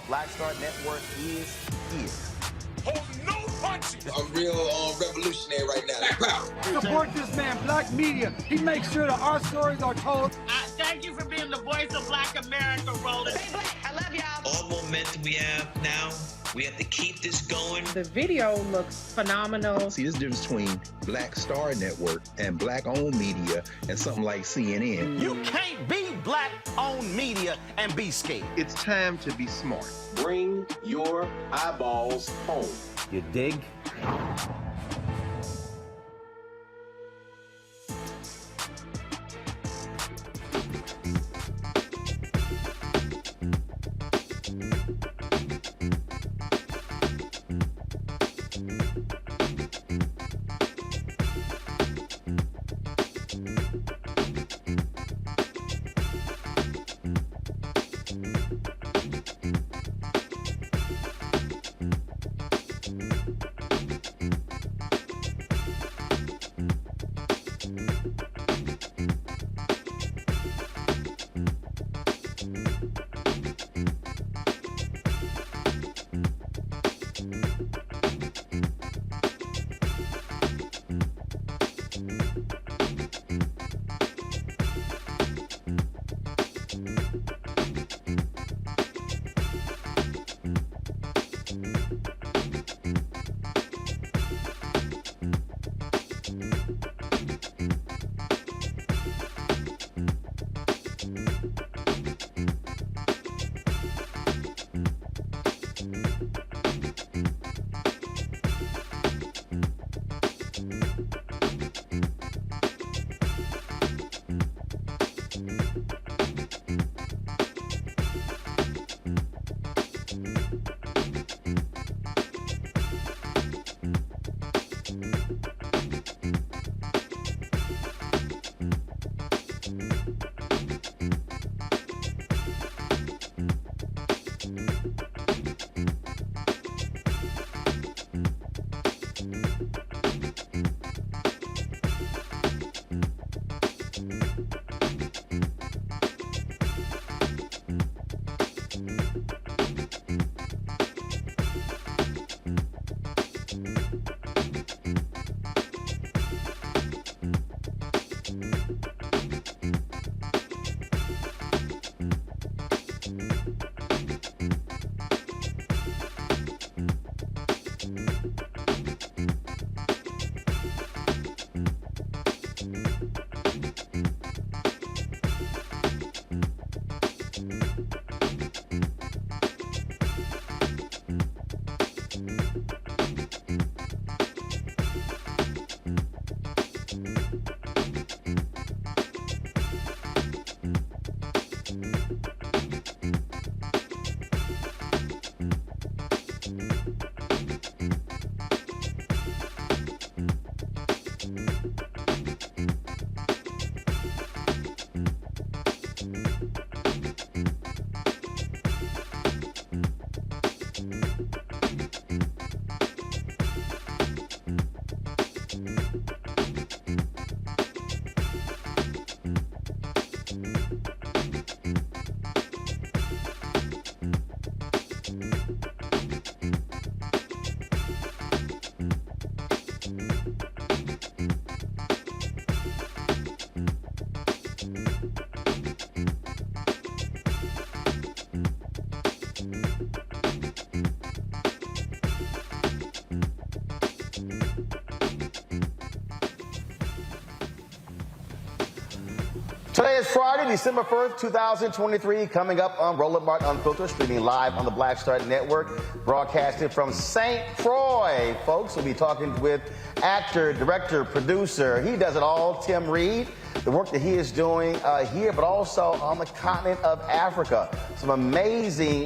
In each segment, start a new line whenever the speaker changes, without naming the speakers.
Black Star Network is here.
Hold no punches.
I'm real revolutionary right now.
Support this man, Black Media. He makes sure that our stories are told.
Thank you for being the voice of Black America, Roland.
Stay black. I love y'all.
All momentum we have now, we have to keep this going.
The video looks phenomenal.
See, there's a difference between Black Star Network and black-owned media and something like CNN.
You can't be black-owned media and be scared.
It's time to be smart.
Bring your eyeballs home.
You dig? Today is Friday, December 1st, 2023, coming up on Roland Martin Unfiltered, streaming live on the Black Star Network, broadcasting from St. Croix. Folks, we'll be talking with actor, director, producer, he does it all, Tim Reed. The work that he is doing here, but also on the continent of Africa. Some amazing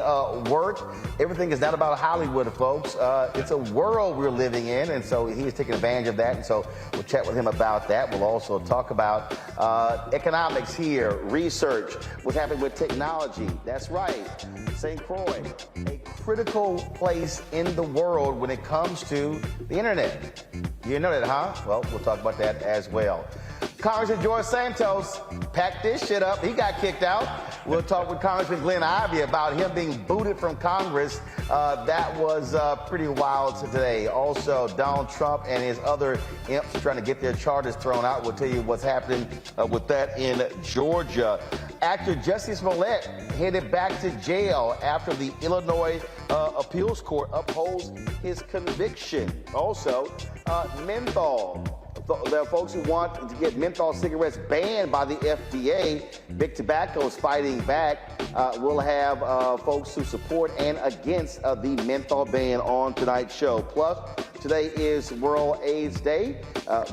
work. Everything is not about Hollywood, folks. It's a world we're living in, and so he is taking advantage of that, and so we'll chat with him about that. We'll also talk about economics here, research, what's happening with technology. That's right, St. Croix, a critical place in the world when it comes to the internet. You know that, huh? Well, we'll talk about that as well. Congressman George Santos packed this shit up. He got kicked out. We'll talk with Congressman Glenn Ivey about him being booted from Congress. That was pretty wild today. Also, Donald Trump and his other imps trying to get their charges thrown out. We'll tell you what's happening with that in Georgia. Actor Jussie Smollett headed back to jail after the Illinois appeals court upholds his conviction. Also, menthol. There are folks who want to get menthol cigarettes banned by the FDA. Big Tobacco is fighting back. We'll have folks who support and against the menthol ban on tonight's show. Plus, today is World AIDS Day.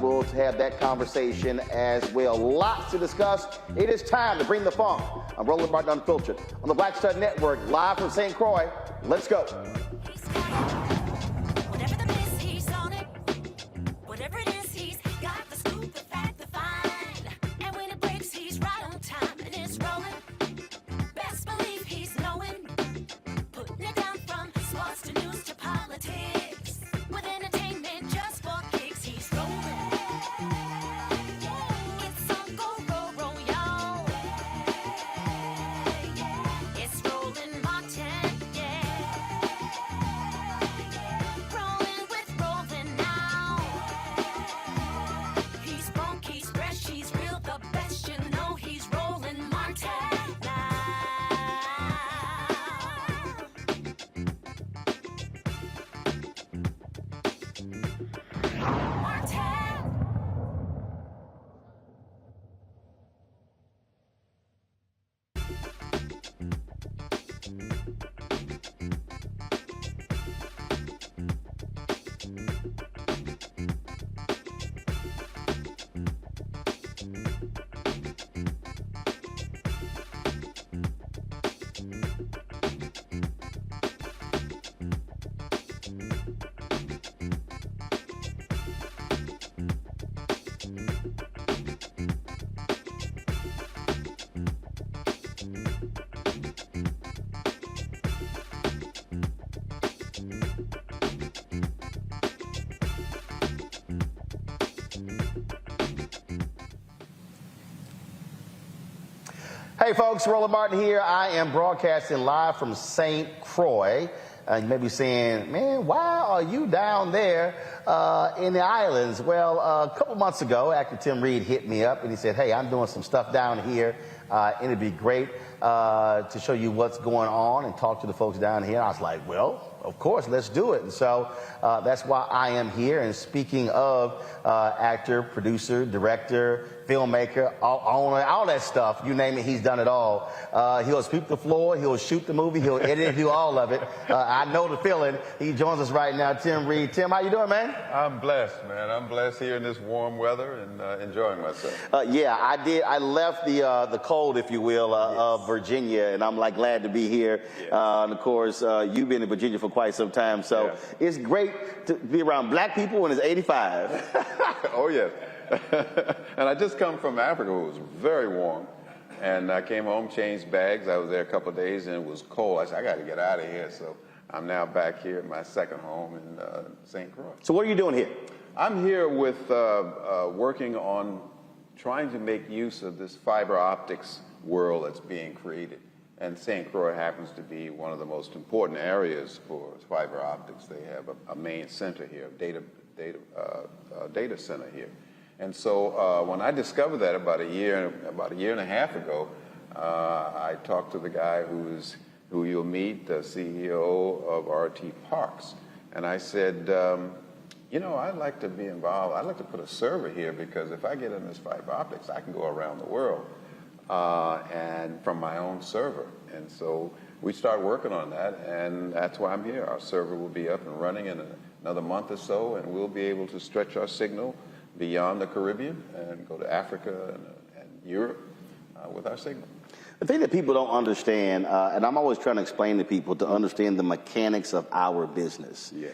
We'll have that conversation as well. Lots to discuss. It is time to bring the funk. I'm Roland Martin Unfiltered on the Black Stud Network, live from St. Croix. Let's go. Hey folks, Roland Martin here. I am broadcasting live from St. Croix. You may be saying, man, why are you down there in the islands? Well, a couple months ago, actor Tim Reed hit me up and he said, hey, I'm doing some stuff down here. And it'd be great to show you what's going on and talk to the folks down here. And I was like, well, of course, let's do it. And so that's why I am here. And speaking of actor, producer, director, filmmaker, owner, all that stuff, you name it, he's done it all. He'll sweep the floor, he'll shoot the movie, he'll edit, do all of it. I know the feeling. He joins us right now, Tim Reed. Tim, how you doing, man?
I'm blessed, man. I'm blessed here in this warm weather and enjoying myself.
Yeah, I did. I left the cold, if you will, of Virginia, and I'm like glad to be here. Yes. And of course, you've been in Virginia for quite some time, so it's great to be around black people when it's 85.
Oh, yes. And I just come from Africa. It was very warm. And I came home, changed bags. I was there a couple of days, and it was cold. I said, I got to get out of here. So I'm now back here at my second home in St. Croix.
So what are you doing here?
I'm here with working on trying to make use of this fiber optics world that's being created. And St. Croix happens to be one of the most important areas for fiber optics. They have a main center here, data center here. And so when I discovered that about a year and a half ago, I talked to the guy who you'll meet, the CEO of RT Parks. And I said, you know, I'd like to be involved. I'd like to put a server here because if I get in this fiber optics, I can go around the world and from my own server. And so we started working on that, and that's why I'm here. Our server will be up and running in another month or so, and we'll be able to stretch our signal beyond the Caribbean and go to Africa and Europe with our signal.
The thing that people don't understand, and I'm always trying to explain to people to understand the mechanics of our business.
Yes.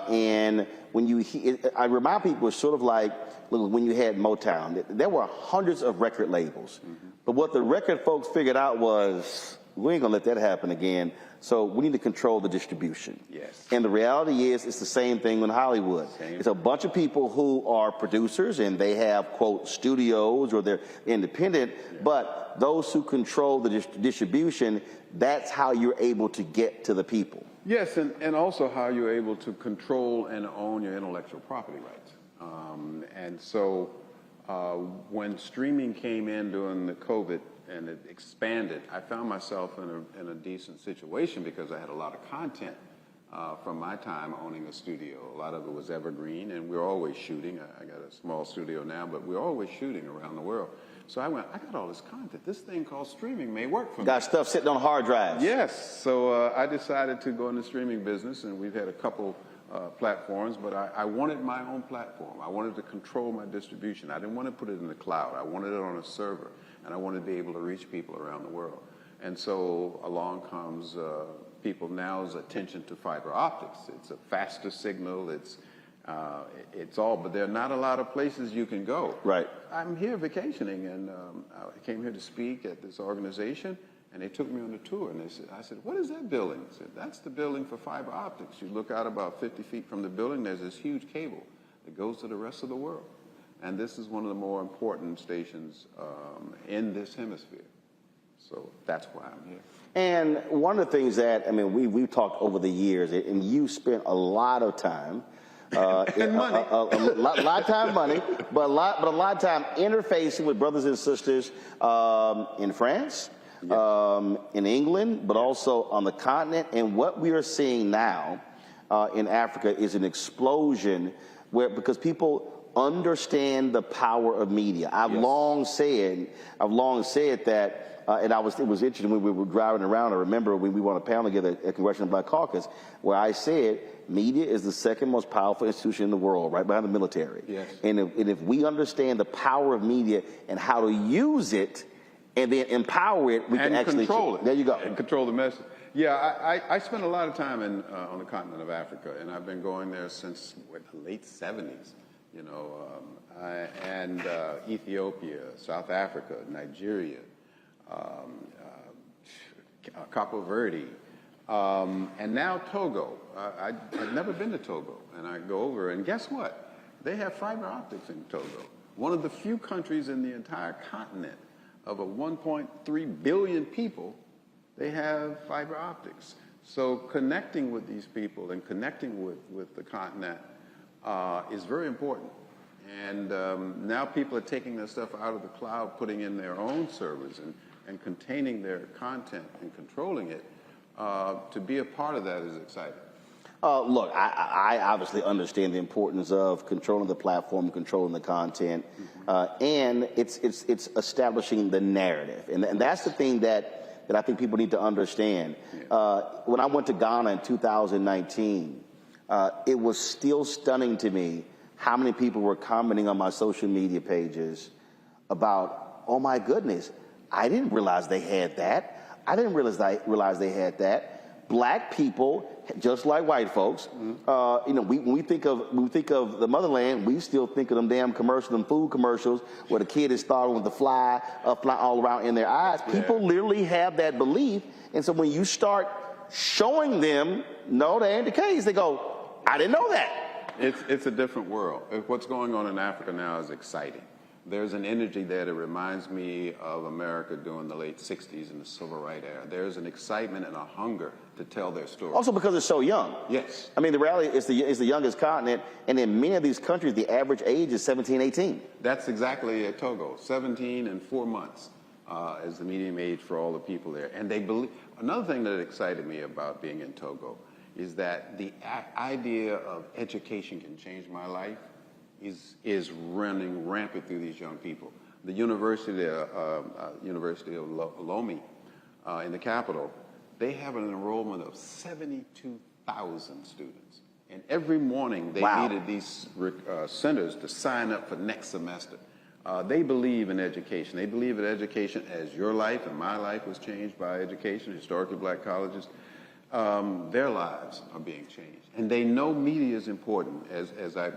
And when I remind people, it's sort of like, look, when you had Motown, there were hundreds of record labels. Mm-hmm. But what the record folks figured out was We ain't gonna let that happen again. So we need to control the distribution.
Yes.
And the reality is, it's the same thing in Hollywood. It's a bunch of people who are producers and they have, quote, studios or they're independent, but those who control the distribution, that's how you're able to get to the people.
Yes, and also how you're able to control and own your intellectual property rights. And so when streaming came in during the COVID and it expanded, I found myself in a decent situation because I had a lot of content from my time owning a studio. A lot of it was evergreen, and we're always shooting. I got a small studio now, but we're always shooting around the world. So I went, I got all this content. This thing called streaming may work for me.
Got stuff sitting on hard drives.
Yes. So I decided to go in the streaming business, and we've had a couple platforms, but I wanted my own platform. I wanted to control my distribution. I didn't want to put it in the cloud. I wanted it on a server, and I wanted to be able to reach people around the world. And so along comes people now's attention to fiber optics. It's a faster signal. It's all, but there are not a lot of places you can go.
Right.
I'm here vacationing, and I came here to speak at this organization, and they took me on a tour, and I said, what is that building? They said, that's the building for fiber optics. You look out about 50 feet from the building, there's this huge cable that goes to the rest of the world. And this is one of the more important stations in this hemisphere. So that's why I'm here.
And one of the things that, I mean, we've talked over the years, and you spent a lot of time
and money.
A lot of time, money, but a lot of time interfacing with brothers and sisters in France, in England, but also on the continent. And what we are seeing now in Africa is an explosion because people understand the power of media. I've long said that. And it was interesting when we were driving around. I remember when we were on a panel together at Congressional Black Caucus, where I said media is the second most powerful institution in the world, right behind the military.
Yes.
And if we understand the power of media and how to use it and then empower it, we can actually
control it.
There you go.
And control the message. Yeah, I spent a lot of time on the continent of Africa, and I've been going there since the late 70s. You know, and Ethiopia, South Africa, Nigeria. Capo Verde, and now Togo. I've never been to Togo, and I go over, and guess what? They have fiber optics in Togo. One of the few countries in the entire continent of a 1.3 billion people, they have fiber optics. So connecting with these people and connecting with the continent is very important. And now people are taking their stuff out of the cloud, putting in their own servers and containing their content and controlling it. To be a part of that is exciting.
Look, I obviously understand the importance of controlling the platform, controlling the content, and it's establishing the narrative. And that's the thing that I think people need to understand. When I went to Ghana in 2019, it was still stunning to me how many people were commenting on my social media pages about, oh my goodness, I didn't realize they had that. I didn't realize they had that. Black people, just like white folks, you know, when we think of the motherland, we still think of them damn commercials, them food commercials, where the kid is starting with the fly all around in their eyes. People literally have that belief, and so when you start showing them, no, that ain't the case, they go, I didn't know that.
It's a different world. What's going on in Africa now is exciting. There's an energy there that reminds me of America during the late 60s and the civil rights era. There's an excitement and a hunger to tell their story.
Also because it's so young.
Yes.
I mean, the reality is the youngest continent, and in many of these countries, the average age is 17, 18.
That's exactly at Togo. 17 and 4 months is the median age for all the people there. And they believe. Another thing that excited me about being in Togo is that the idea of education can change my life is running rampant through these young people. The University of Lomé in the capital, they have an enrollment of 72,000 students. And every morning they needed these centers to sign up for next semester. They believe in education. They believe in education as your life and my life was changed by education, historically black colleges. Their lives are being changed. And they know media is important. As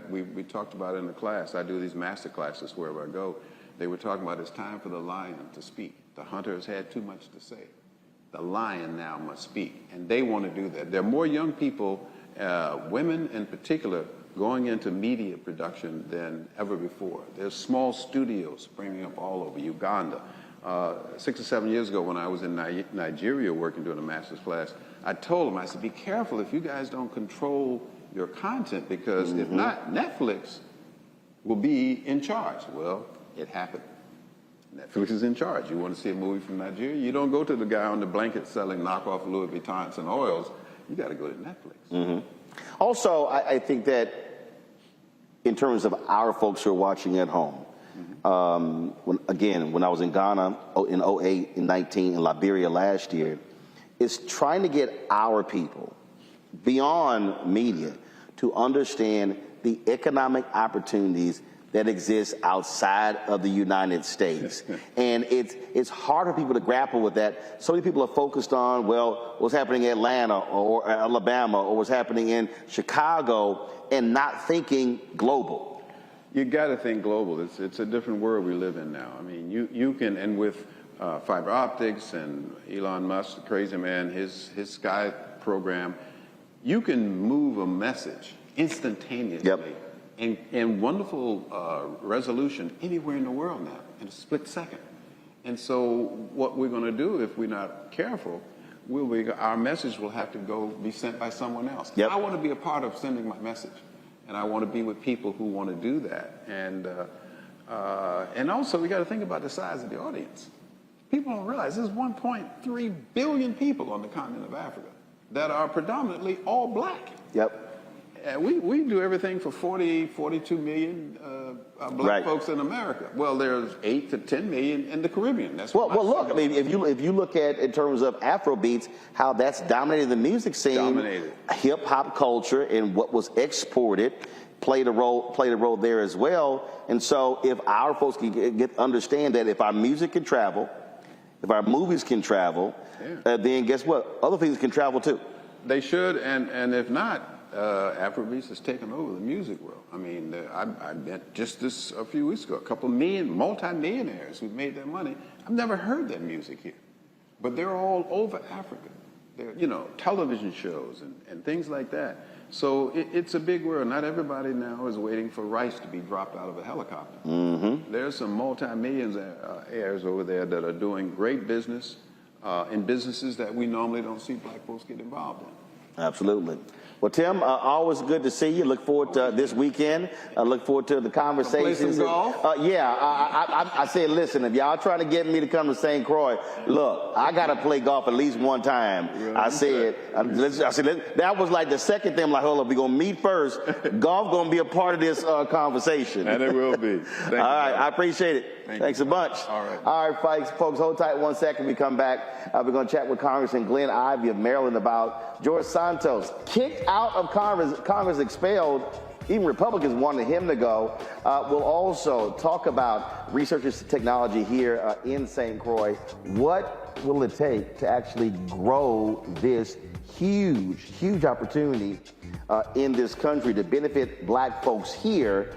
we talked about in the class, I do these master classes wherever I go. They were talking about it's time for the lion to speak. The hunter has had too much to say. the lion now must speak. And they want to do that. There are more young people, women in particular, going into media production than ever before. There's small studios springing up all over Uganda. 6 or 7 years ago when I was in Nigeria working, doing a master's class, I told them, I said, be careful if you guys don't control your content, because if not, Netflix will be in charge. Well, it happened. Netflix is in charge. You want to see a movie from Nigeria? You don't go to the guy on the blanket selling knockoff Louis Vuittons and oils. You got to go to Netflix.
Also, I think that in terms of our folks who are watching at home, when I was in Ghana in 08 and 19, in Liberia last year, is trying to get our people beyond media to understand the economic opportunities that exist outside of the United States. And it's hard for people to grapple with that. So many people are focused on, well, what's happening in Atlanta or Alabama or what's happening in Chicago, and not thinking global.
You got to think global. It's a different world we live in now. I mean, you can, and with fiber optics and Elon Musk, the crazy man, his Sky program, you can move a message instantaneously in wonderful resolution anywhere in the world now in a split second. And so what we're going to do, if we're not careful, our message will have to be sent by someone else. I want to be a part of sending my message, and I want to be with people who want to do that. And also we got to think about the size of the audience. People don't realize there's 1.3 billion people on the continent of Africa that are predominantly all black. We do everything for 42 million black folks in America. Well, there's 8 to 10 million in the Caribbean. That's
well, look. I mean, if you look at in terms of Afrobeats, how that's dominated the music scene, hip hop culture, and what was exported played a role there as well. And so, if our folks can understand that if our music can travel, if our movies can travel, then guess what? Other things can travel too.
They should, and if not, Afrobeats has taken over the music world. I mean, I met just this a few weeks ago, a couple of multi-millionaires who made their money. I've never heard that music here, but they're all over Africa. They're, television shows and things like that. So it's a big world. Not everybody now is waiting for rice to be dropped out of a helicopter. There's some multi-millionaires over there that are doing great business in businesses that we normally don't see black folks get involved in.
Absolutely. Well, Tim, always good to see you. Look forward to this weekend. Look forward to the conversations.
Play some golf?
I said, listen, if y'all trying to get me to come to St. Croix, look, I got to play golf at least one time. Really? I said, that was like the second thing. I'm like, hold up, we're going to meet first. Golf going to be a part of this conversation.
And it will be.
All right, I appreciate it. Thanks a bunch. All right, folks, hold tight 1 second. We come back. We're going to chat with Congressman Glenn Ivey of Maryland about George Santos, kicked out of Congress expelled. Even Republicans wanted him to go. We'll also talk about research and technology here in St. Croix. What will it take to actually grow this huge opportunity in this country to benefit black folks here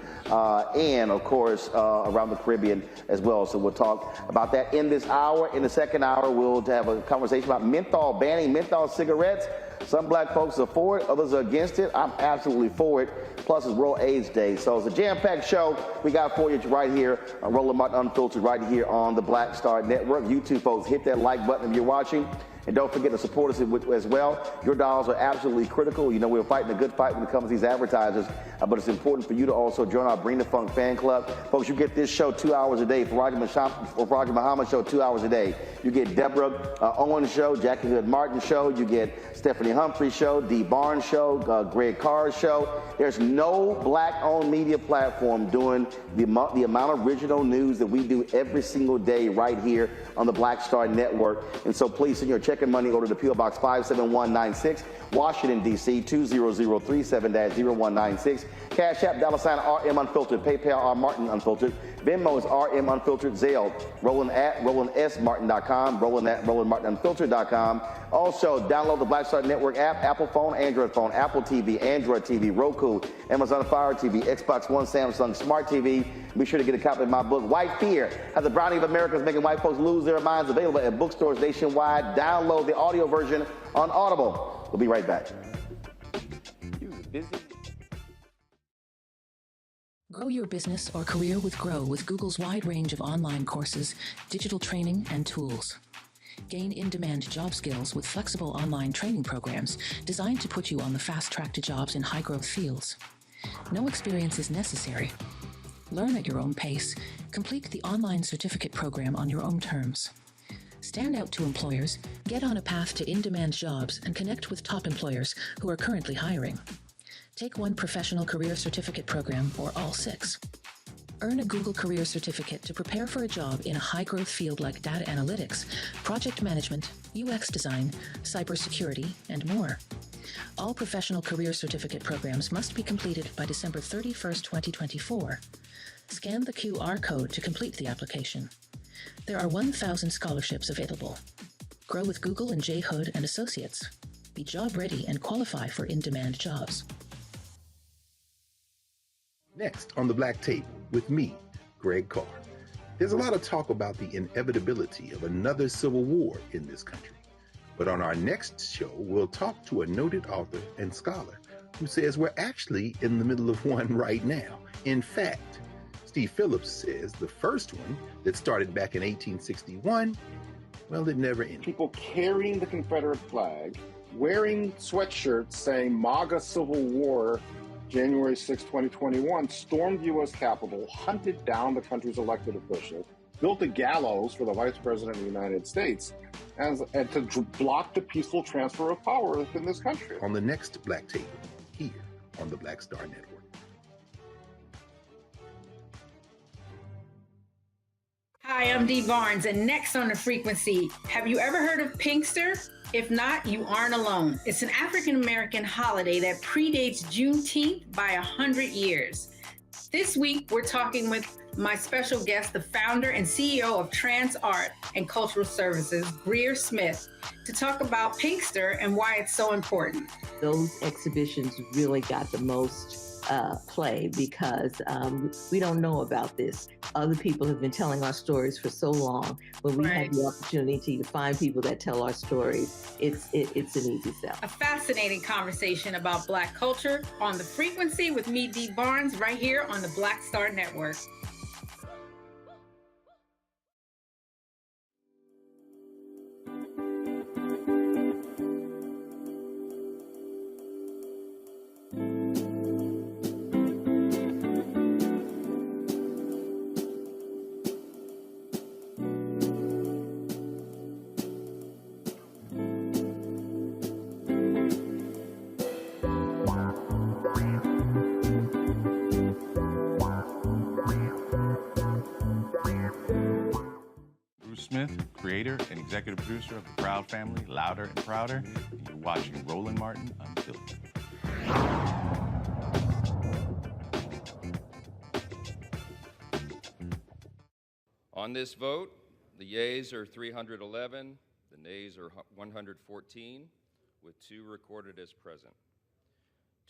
and, of course, around the Caribbean as well. So we'll talk about that in this hour. In the second hour, we'll have a conversation about menthol, banning menthol cigarettes. Some black folks are for it, others are against it. I'm absolutely for it. Plus, it's World AIDS Day. So it's a jam-packed show we got for you right here on Roland Martin Unfiltered, right here on the Black Star Network. You two folks, hit that like button if you're watching. And don't forget to support us as well. Your dollars are absolutely critical. You know, we're fighting a good fight when it comes to these advertisers, but it's important for you to also join our Bring the Funk fan club. Folks, you get this show 2 hours a day. Farajah Muhammad show 2 hours a day. You get Deborah Owens show, Jackie Hood Martin show. You get Stephanie Humphrey show, Dee Barnes show, Greg Carr's show. There's no black-owned media platform doing the amount of original news that we do every single day right here on the Black Star Network. And so please send your check and money order to P.O. Box 57196, Washington, D.C. 20037-0196. Cash App, $RM Unfiltered. PayPal, R Martin Unfiltered. Venmo is RM Unfiltered. Zelle, Roland at RolandSMartin.com. Roland at RolandMartinUnfiltered.com. Also, download the Black Star Network app, Apple phone, Android phone, Apple TV, Android TV, Roku, Amazon Fire TV, Xbox One, Samsung Smart TV. Be sure to get a copy of my book, White Fear, How the Browning of America is Making White Folks Lose Their Minds, available at bookstores nationwide. Download the audio version on Audible. We'll be right back.
Grow your business or career with Grow with Google's wide range of online courses, digital training, and tools. Gain in-demand job skills with flexible online training programs designed to put you on the fast track to jobs in high-growth fields. No experience is necessary. Learn at your own pace. Complete the online certificate program on your own terms. Stand out to employers, get on a path to in-demand jobs, and connect with top employers who are currently hiring. Take one professional career certificate program or all 6. Earn a Google Career Certificate to prepare for a job in a high-growth field like data analytics, project management, UX design, cybersecurity, and more. All professional career certificate programs must be completed by December 31st, 2024. Scan the QR code to complete the application. There are 1,000 scholarships available. Grow with Google and J. Hood and Associates. Be job ready and qualify for in-demand jobs.
Next on the Black Table with me, Greg Carr. There's a lot of talk about the inevitability of another civil war in this country. But on our next show, we'll talk to a noted author and scholar who says we're actually in the middle of one right now. In fact, Steve Phillips says the first one that started back in 1861, well, it never ended.
People carrying the Confederate flag, wearing sweatshirts saying MAGA Civil War, January 6, 2021, stormed the U.S. Capitol, hunted down the country's elected officials, built a gallows for the Vice President of the United States, and to block the peaceful transfer of power within this country.
On the next Black Table, here on the Black Star Network.
Hi, I'm Dee Barnes, and next on The Frequency, have you ever heard of Pinkster? If not, you aren't alone. It's an African-American holiday that predates Juneteenth by 100 years. This week, we're talking with my special guest, the founder and CEO of Trans Art and Cultural Services, Greer Smith, to talk about Pinkster and why it's so important.
Those exhibitions really got the most play because we don't know about this. Other people have been telling our stories for so long. When we have the opportunity to find people that tell our stories, it's an easy sell.
A fascinating conversation about Black culture on The Frequency with me, Dee Barnes, right here on the Black Star Network.
Smith, creator and executive producer of The Proud Family, Louder and Prouder, and you're watching Roland Martin Unfiltered.
On this vote, the yeas are 311, the nays are 114, with 2 recorded as present.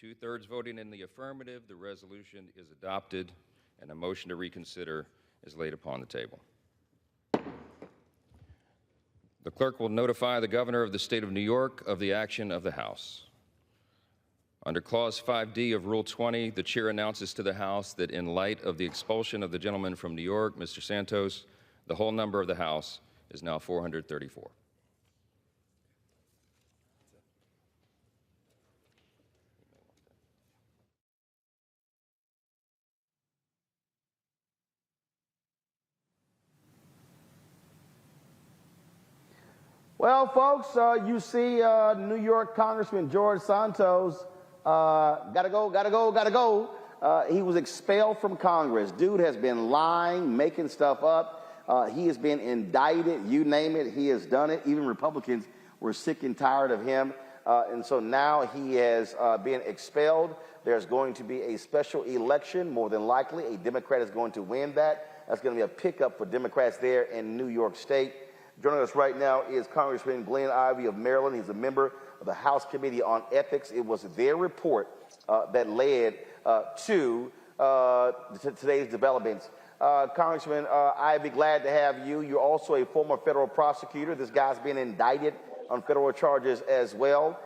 2/3 voting in the affirmative, the resolution is adopted, and a motion to reconsider is laid upon the table. The clerk will notify the governor of the state of New York of the action of the House. Under Clause 5D of Rule 20, the chair announces to the House that in light of the expulsion of the gentleman from New York, Mr. Santos, the whole number of the House is now 434.
Well, folks, you see New York Congressman George Santos, gotta go. He was expelled from Congress. Dude has been lying, making stuff up. He has been indicted, you name it, he has done it. Even Republicans were sick and tired of him. And so now he has been expelled. There's going to be a special election, more than likely. A Democrat is going to win that. That's going to be a pickup for Democrats there in New York State. Joining us right now is Congressman Glenn Ivey of Maryland. He's a member of the House Committee on Ethics. It was their report that led to today's developments. Congressman Ivey, glad to have you. You're also a former federal prosecutor. This guy's been indicted on federal charges as well.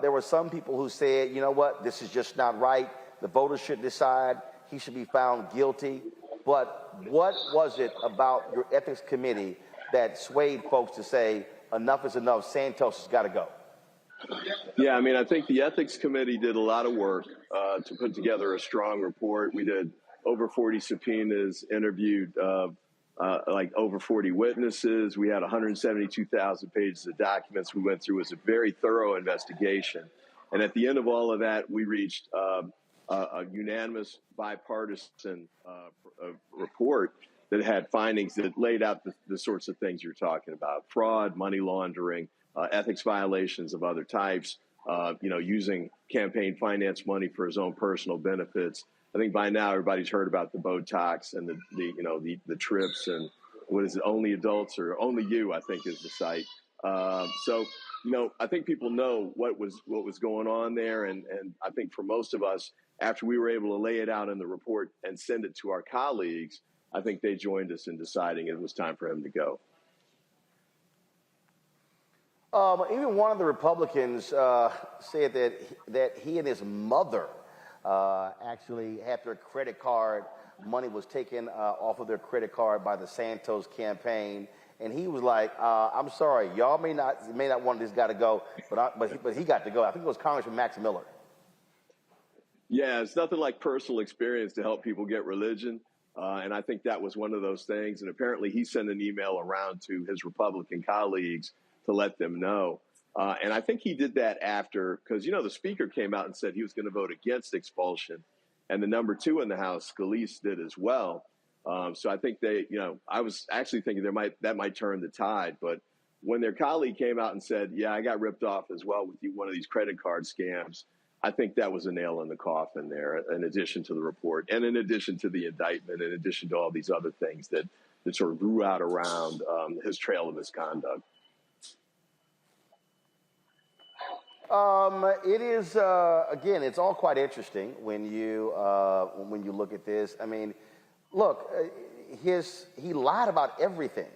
There were some people who said, you know what, this is just not right. The voters should decide. He should be found guilty. But what was it about your ethics committee that swayed folks to say enough is enough, Santos has got to go?
Yeah, I mean, I think the ethics committee did a lot of work to put together a strong report. We did over 40 subpoenas, interviewed like over 40 witnesses. We had 172,000 pages of documents we went through. It was a very thorough investigation. And at the end of all of that, we reached a unanimous bipartisan report that had findings that laid out the sorts of things you're talking about: fraud, money laundering, ethics violations of other types, using campaign finance money for his own personal benefits. I think by now everybody's heard about the Botox and the trips and what is it, Only Adults or Only You, I think is the site. So I think people know what was going on there. And I think for most of us, after we were able to lay it out in the report and send it to our colleagues, I think they joined us in deciding it was time for him to go.
Even one of the Republicans said that he and his mother actually had their credit card. Money was taken off of their credit card by the Santos campaign. And he was like, I'm sorry, y'all may not want this guy to go, but he got to go. I think it was Congressman Max Miller.
Yeah, it's nothing like personal experience to help people get religion. And I think that was one of those things. And apparently he sent an email around to his Republican colleagues to let them know. And I think he did that after, because, the speaker came out and said he was going to vote against expulsion. And the number 2 in the House, Scalise, did as well. So I think I was actually thinking that might turn the tide. But when their colleague came out and said, yeah, I got ripped off as well with one of these credit card scams, I think that was a nail in the coffin there, in addition to the report and in addition to the indictment, in addition to all these other things that sort of grew out around his trail of misconduct.
It is, again, it's all quite interesting when you look at this. I mean, look, he lied about everything.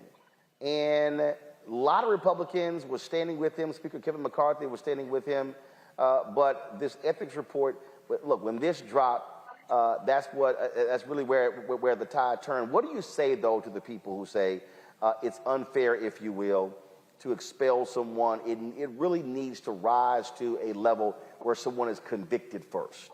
And a lot of Republicans were standing with him. Speaker Kevin McCarthy was standing with him. But this ethics report, look, when this dropped, that's really where the tide turned. What do you say, though, to the people who say it's unfair, if you will, to expel someone? It really needs to rise to a level where someone is convicted first.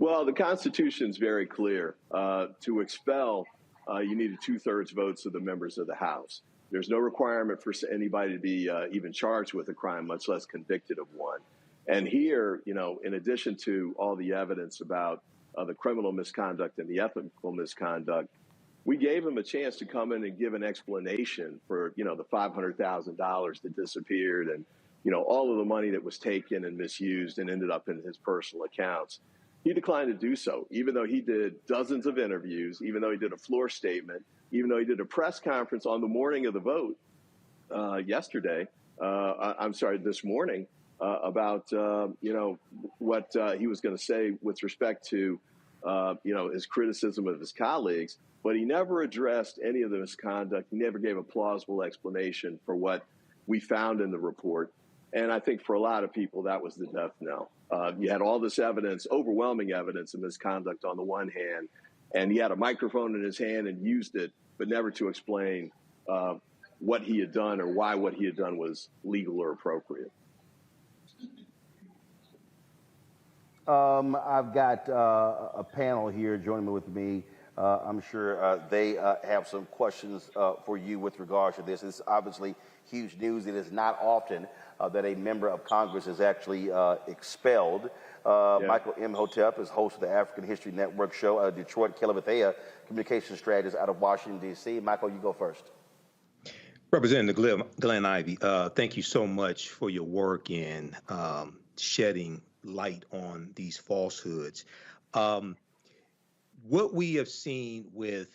Well, the Constitution's very clear. To expel, you need a 2/3 votes of the members of the House. There's no requirement for anybody to be even charged with a crime, much less convicted of one. And here, in addition to all the evidence about the criminal misconduct and the ethical misconduct, we gave him a chance to come in and give an explanation for, the $500,000 that disappeared and, all of the money that was taken and misused and ended up in his personal accounts. He declined to do so, even though he did dozens of interviews, even though he did a floor statement, even though he did a press conference on the morning of the vote this morning about, what he was going to say with respect to, his criticism of his colleagues. But he never addressed any of the misconduct. He never gave a plausible explanation for what we found in the report. And I think for a lot of people, that was the death knell. You had all this evidence, overwhelming evidence of misconduct on the one hand, and he had a microphone in his hand and used it, but never to explain what he had done or why what he had done was legal or appropriate.
I've got a panel here joining me with me. I'm sure they have some questions for you with regards to this. It's obviously huge news. It is not often that a member of Congress is actually expelled. Michael Imhotep is host of the African History Network show, Detroit Kelevithea, communication strategist out of Washington, D.C. Michael, you go first.
Representative Glenn Ivey, thank you so much for your work in shedding light on these falsehoods. What we have seen with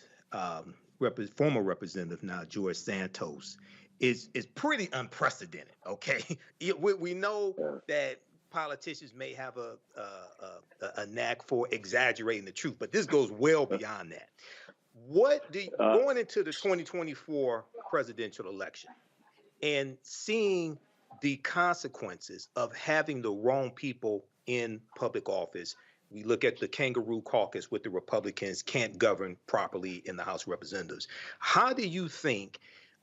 former representative now, George Santos, is pretty unprecedented. Okay, we know that politicians may have a knack for exaggerating the truth, but this goes well beyond that. What do going into the 2024 presidential election and seeing the consequences of having the wrong people in public office? We look at the kangaroo caucus with the Republicans can't govern properly in the House of Representatives. How do you think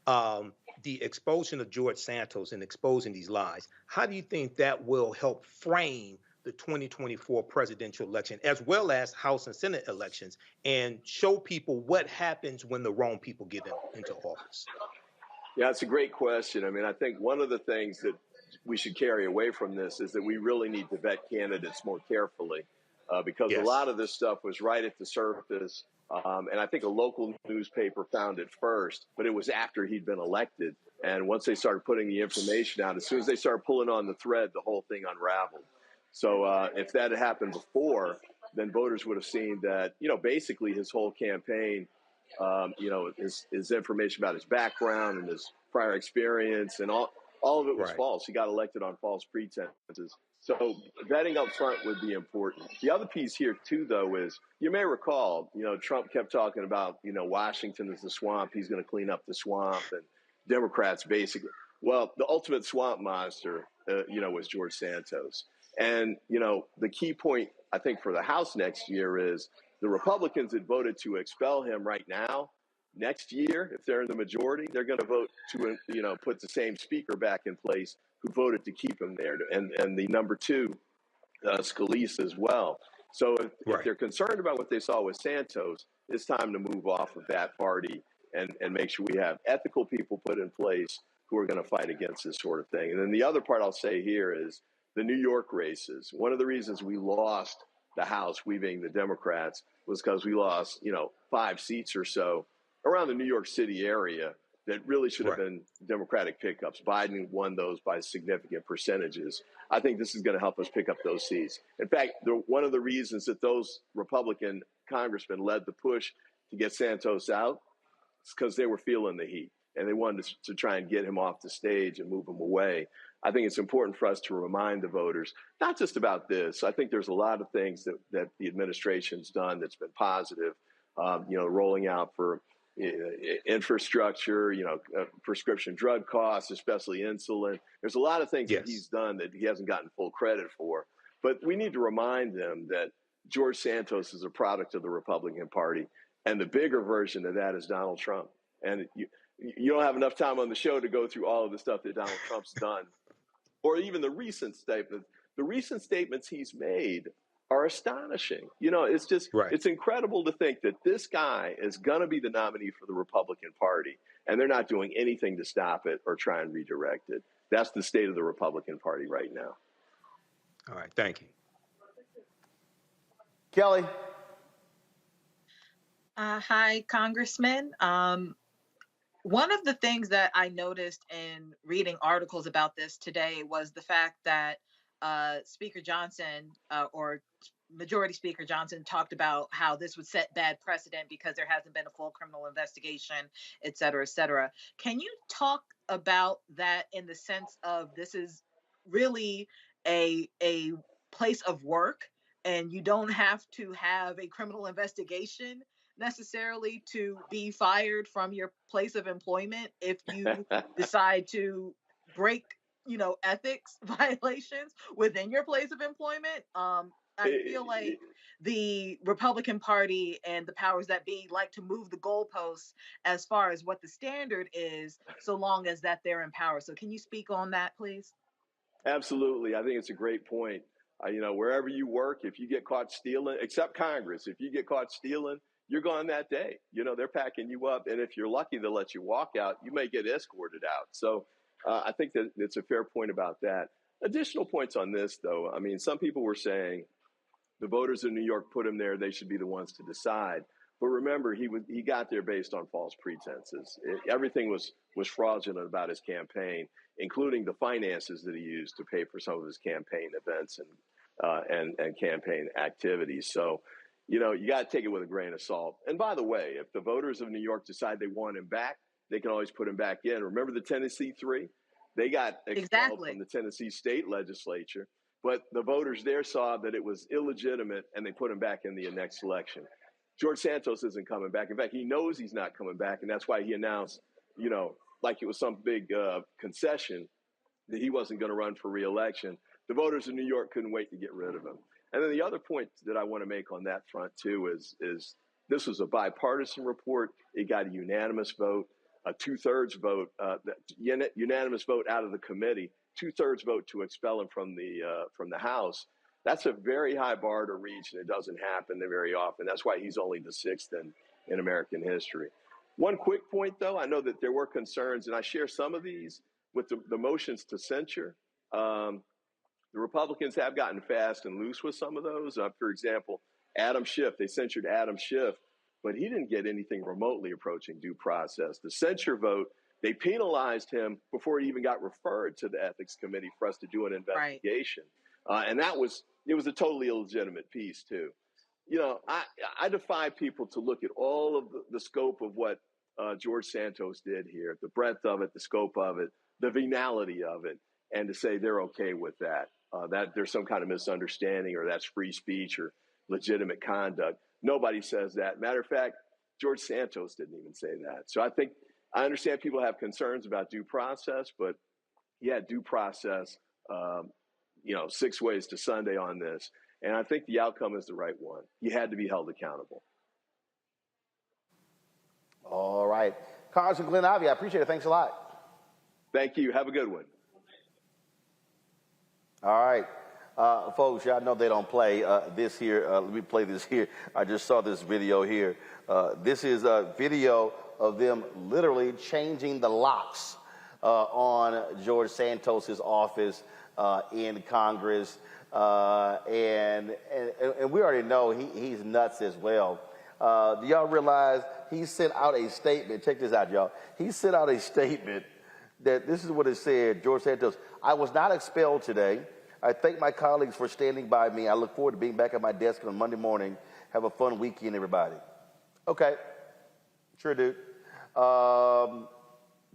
the expulsion of George Santos and exposing these lies, how do you think that will help frame the 2024 presidential election, as well as House and Senate elections, and show people what happens when the wrong people get into office?
Yeah, it's a great question. I mean, I think one of the things that we should carry away from this is that we really need to vet candidates more carefully because a lot of this stuff was right at the surface. And I think a local newspaper found it first, but it was after he'd been elected. And once they started putting the information out, as soon as they started pulling on the thread, the whole thing unraveled. So if that had happened before, then voters would have seen that, basically his whole campaign, his information about his background and his prior experience and all of it was false. He got elected on false pretenses. So vetting up front would be important. The other piece here, too, though, is you may recall, Trump kept talking about, Washington is the swamp. He's going to clean up the swamp and Democrats basically. Well, the ultimate swamp monster, was George Santos. And, the key point, I think, for the House next year is the Republicans that voted to expel him right now. Next year, if they're in the majority, they're going to vote to, put the same speaker back in place who voted to keep him there, and the number two, Scalise as well. So if they're concerned about what they saw with Santos, it's time to move off of that party and make sure we have ethical people put in place who are going to fight against this sort of thing. And then the other part I'll say here is the New York races. One of the reasons we lost the House, we being the Democrats, was because we lost, 5 seats or so around the New York City area that really should have been Democratic pickups. Biden won those by significant percentages. I think this is going to help us pick up those seats. In fact, one of the reasons that those Republican congressmen led the push to get Santos out is because they were feeling the heat and they wanted to try and get him off the stage and move him away. I think it's important for us to remind the voters, not just about this. I think there's a lot of things that the administration's done that's been positive, rolling out for infrastructure, prescription drug costs, especially insulin. There's a lot of things that he's done that he hasn't gotten full credit for. But we need to remind them that George Santos is a product of the Republican Party. And the bigger version of that is Donald Trump. And you don't have enough time on the show to go through all of the stuff that Donald Trump's done, or even the recent statements. The recent statements he's made are astonishing. It's just, it's incredible to think that this guy is going to be the nominee for the Republican Party, and they're not doing anything to stop it or try and redirect it. That's the state of the Republican Party right now.
All right. Thank you.
Kelly.
Hi, Congressman. One of the things that I noticed in reading articles about this today was the fact that Speaker Johnson or Majority Speaker Johnson talked about how this would set bad precedent because there hasn't been a full criminal investigation, et cetera, et cetera. Can you talk about that in the sense of this is really a place of work and you don't have to have a criminal investigation necessarily to be fired from your place of employment if you decide to break ethics violations within your place of employment? I feel like the Republican Party and the powers that be like to move the goalposts as far as what the standard is, so long as that they're in power. So can you speak on that, please?
Absolutely. I think it's a great point. Wherever you work, if you get caught stealing, except Congress, if you get caught stealing, you're gone that day. They're packing you up. And if you're lucky to let you walk out, you may get escorted out. So I think that it's a fair point about that. Additional points on this, though. I mean, some people were saying the voters of New York put him there. They should be the ones to decide. But remember, he got there based on false pretenses. Everything was fraudulent about his campaign, including the finances that he used to pay for some of his campaign events and campaign activities. So, you know, you got to take it with a grain of salt. And by the way, if the voters of New York decide they want him back, they can always put him back in. Remember the Tennessee three? They got expelled from the Tennessee state legislature, but the voters there saw that it was illegitimate and they put him back in the next election. George Santos isn't coming back. In fact, he knows he's not coming back, and that's why he announced, you know, like it was some big concession that he wasn't going to run for re-election. The voters of New York couldn't wait to get rid of him. And then the other point that I want to make on that front, too, is this was a bipartisan report. It got a unanimous vote, a 2/3 vote, unanimous vote out of the committee, 2/3 vote to expel him from the House. That's a very high bar to reach, and it doesn't happen very often. That's why he's only the 6th in American history. One quick point, though, I know that there were concerns, and I share some of these with the motions to censure. The Republicans have gotten fast and loose with some of those. For example, Adam Schiff, they censured Adam Schiff, but he didn't get anything remotely approaching due process. The censure vote, they penalized him before he even got referred to the Ethics Committee for us to do an investigation. And it was a totally illegitimate piece, too. You know, I defy people to look at all of the scope of what George Santos did here, the breadth of it, the scope of it, the venality of it, and to say they're okay with that, that there's some kind of misunderstanding or that's free speech or legitimate conduct. Nobody says that. Matter of fact, George Santos didn't even say that. So I understand people have concerns about due process, but yeah, due process, 6 ways to Sunday on this. And I think the outcome is the right one. You had to be held accountable.
All right. Congressman Glenn Ivey, I appreciate it. Thanks a lot.
Thank you. Have a good one.
All right. Folks, y'all know they don't play this here. Let me play this here. I just saw this video here. This is a video of them literally changing the locks on George Santos's office in Congress. And we already know he's nuts as well. Do y'all realize he sent out a statement? Check this out, y'all. He sent out a statement that this is what it said. George Santos, I was not expelled today. I thank my colleagues for standing by me. I look forward to being back at my desk on Monday morning. Have a fun weekend, everybody. Okay. Sure, dude. That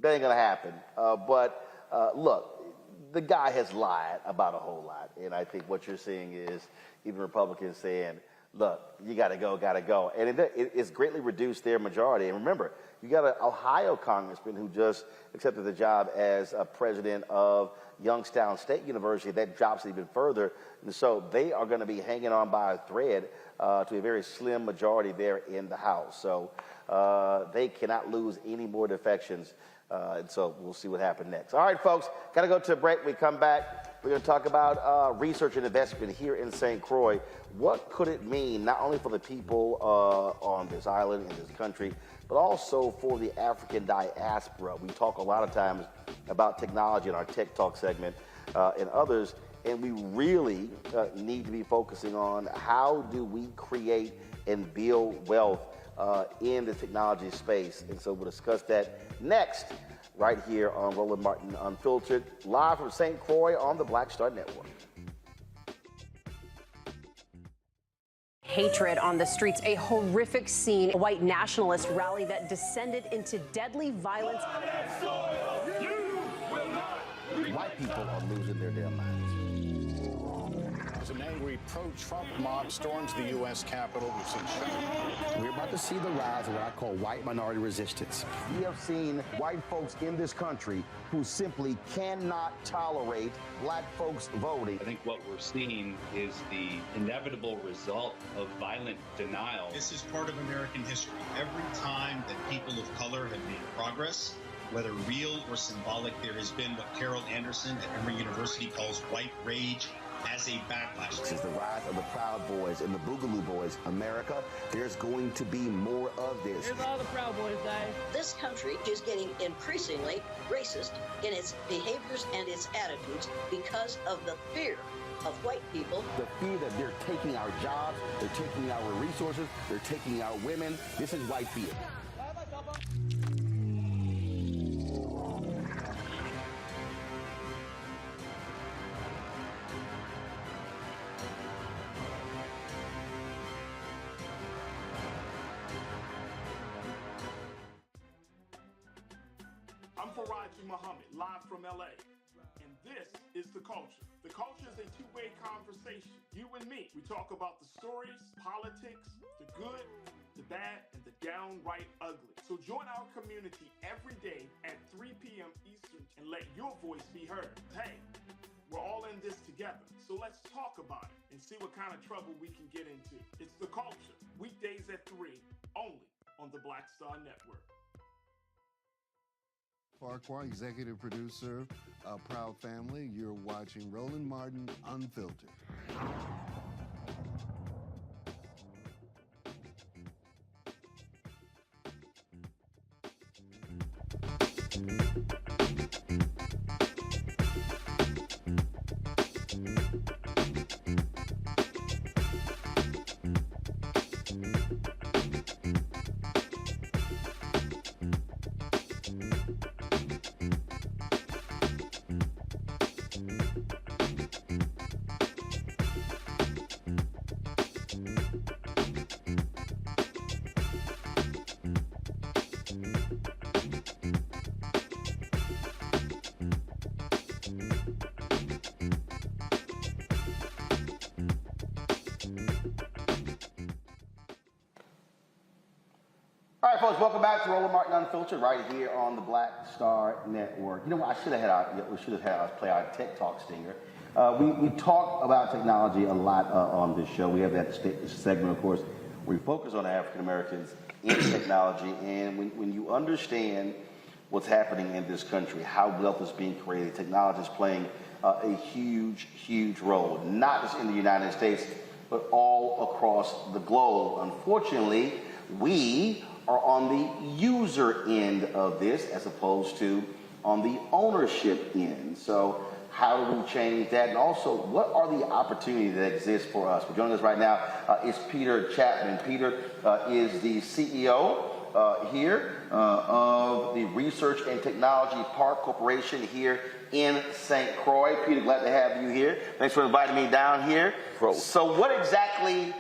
ain't going to happen. But look, the guy has lied about a whole lot. And I think what you're seeing is even Republicans saying, look, you got to go. And it's greatly reduced their majority. And remember, you got an Ohio congressman who just accepted the job as a president of Youngstown State University. That drops it even further. And so they are going to be hanging on by a thread to a very slim majority there in the House. So they cannot lose any more defections. And so we'll see what happens next. All right, folks, got to go to a break. We come back. We're going to talk about research and investment here in St. Croix. What could it mean not only for the people on this island, in this country, but also for the African diaspora? We talk a lot of times about technology in our Tech Talk segment and others, and we really need to be focusing on how do we create and build wealth in the technology space. And so we'll discuss that next, right here on Roland Martin Unfiltered, live from St. Croix on the Black Star Network.
Hatred on the streets, a horrific scene, a white nationalist rally that descended into deadly violence.
White people are losing their damn minds.
As an angry pro-Trump mob storms the U.S. Capitol, we've seen
We're about to see the rise of what I call white minority resistance.
We have seen white folks in this country who simply cannot tolerate black folks voting.
I think what we're seeing is the inevitable result of violent denial.
This is part of American history. Every time that people of color have made progress, whether real or symbolic, there has been what Carol Anderson at Emory University calls white rage as a backlash.
This is the rise of the Proud Boys and the Boogaloo Boys. America, there's going to be more of this.
Here's all the Proud Boys, guys.
This country is getting increasingly racist in its behaviors and its attitudes because of the fear of white people.
The fear that they're taking our jobs, they're taking our resources, they're taking our women. This is white fear.
Faraji Muhammad, live from LA. And this is The Culture. The Culture is a two-way conversation. You and me. We talk about the stories, politics, the good, the bad, and the downright ugly. So join our community every day at 3 p.m. Eastern and let your voice be heard. Hey, we're all in this together. So let's talk about it and see what kind of trouble we can get into. It's The Culture, weekdays at 3, only on the Black Star Network.
Farquhar, executive producer of Proud Family. You're watching Roland Martin Unfiltered.
All right, folks, welcome back to Roland Martin Unfiltered right here on the Black Star Network. You know what? We should have had us play our Tech Talk stinger. We talk about technology a lot on this show. We have that segment, of course, where we focus on African Americans in technology. And when you understand what's happening in this country, how wealth is being created, technology is playing a huge, huge role, not just in the United States, but all across the globe. Unfortunately, we are on the user end of this as opposed to on the ownership end. So how do we change that? And also, what are the opportunities that exist for us? Well, joining us right now is Peter Chapman. Peter is the CEO here of the Research and Technology Park Corporation here in St. Croix. Peter, glad to have you here. Thanks for inviting me down here. So what exactly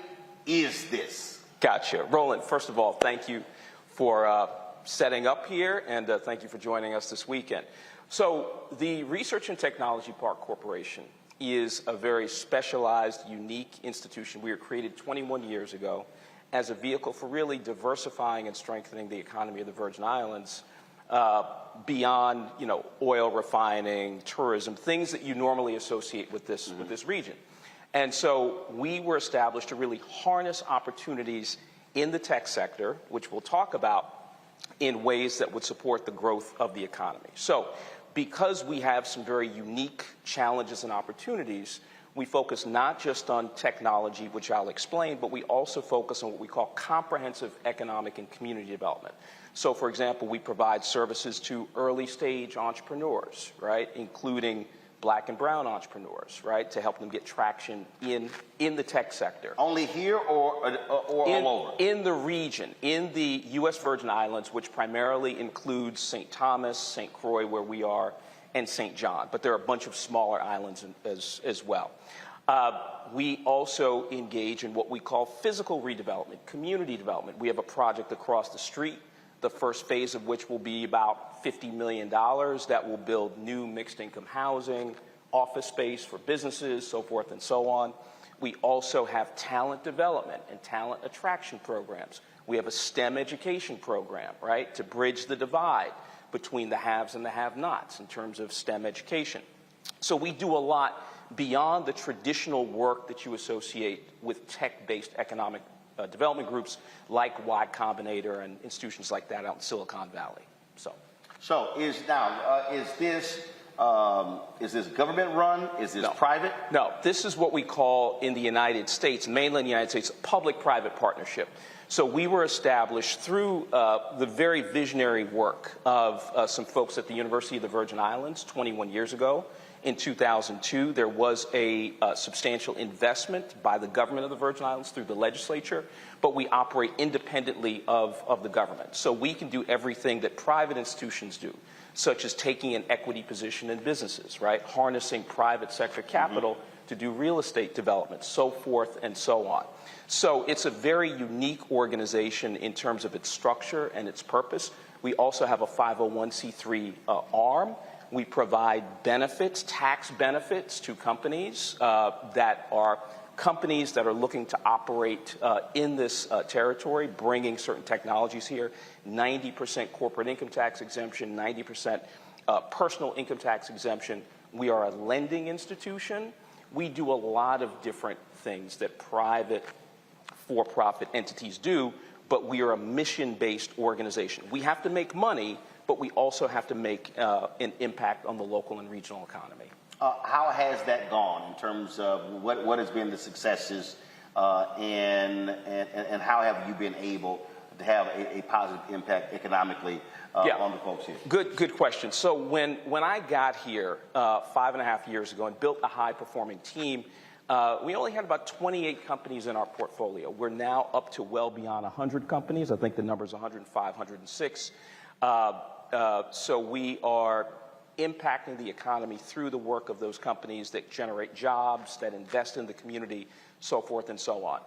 is this?
Gotcha. Roland, first of all, thank you for setting up here, and thank you for joining us this weekend. So the Research and Technology Park Corporation is a very specialized, unique institution. We were created 21 years ago as a vehicle for really diversifying and strengthening the economy of the Virgin Islands beyond, oil refining, tourism, things that you normally associate with this region. And so we were established to really harness opportunities in the tech sector, which we'll talk about, in ways that would support the growth of the economy. So because we have some very unique challenges and opportunities, we focus not just on technology, which I'll explain, but we also focus on what we call comprehensive economic and community development. So, for example, we provide services to early-stage entrepreneurs, right, including Black and brown entrepreneurs, right, to help them get traction in the tech sector.
Only here or all over?
In the region, in the U.S. Virgin Islands, which primarily includes St. Thomas, St. Croix, where we are, and St. John. But there are a bunch of smaller islands as well. We also engage in what we call physical redevelopment, community development. We have a project across the street, the first phase of which will be about $50 million that will build new mixed-income housing, office space for businesses, so forth and so on. We also have talent development and talent attraction programs. We have a STEM education program, right, to bridge the divide between the haves and the have-nots in terms of STEM education. So we do a lot beyond the traditional work that you associate with tech-based economic development groups like Y Combinator and institutions like that out in Silicon Valley.
So is this government run? Is this private?
No, this is what we call in the United States, mainland United States, public-private partnership. So we were established through the very visionary work of some folks at the University of the Virgin Islands 21 years ago. In 2002, there was a substantial investment by the government of the Virgin Islands through the legislature, but we operate independently of the government. So we can do everything that private institutions do, such as taking an equity position in businesses, right? Harnessing private sector capital to do real estate development, so forth and so on. So it's a very unique organization in terms of its structure and its purpose. We also have a 501c3 arm. We provide benefits, tax benefits to companies that are companies that are looking to operate in this territory, bringing certain technologies here. 90% corporate income tax exemption, 90% personal income tax exemption. We are a lending institution. We do a lot of different things that private for-profit entities do, but we are a mission-based organization. We have to make money, but we also have to make an impact on the local and regional economy.
How has that gone in terms of what has been the successes and how have you been able to have a positive impact economically on the folks here?
Good question. So when I got here 5.5 years ago and built a high-performing team, we only had about 28 companies in our portfolio. We're now up to well beyond 100 companies. I think the number is 105, 106. So we are impacting the economy through the work of those companies that generate jobs, that invest in the community, so forth and so on.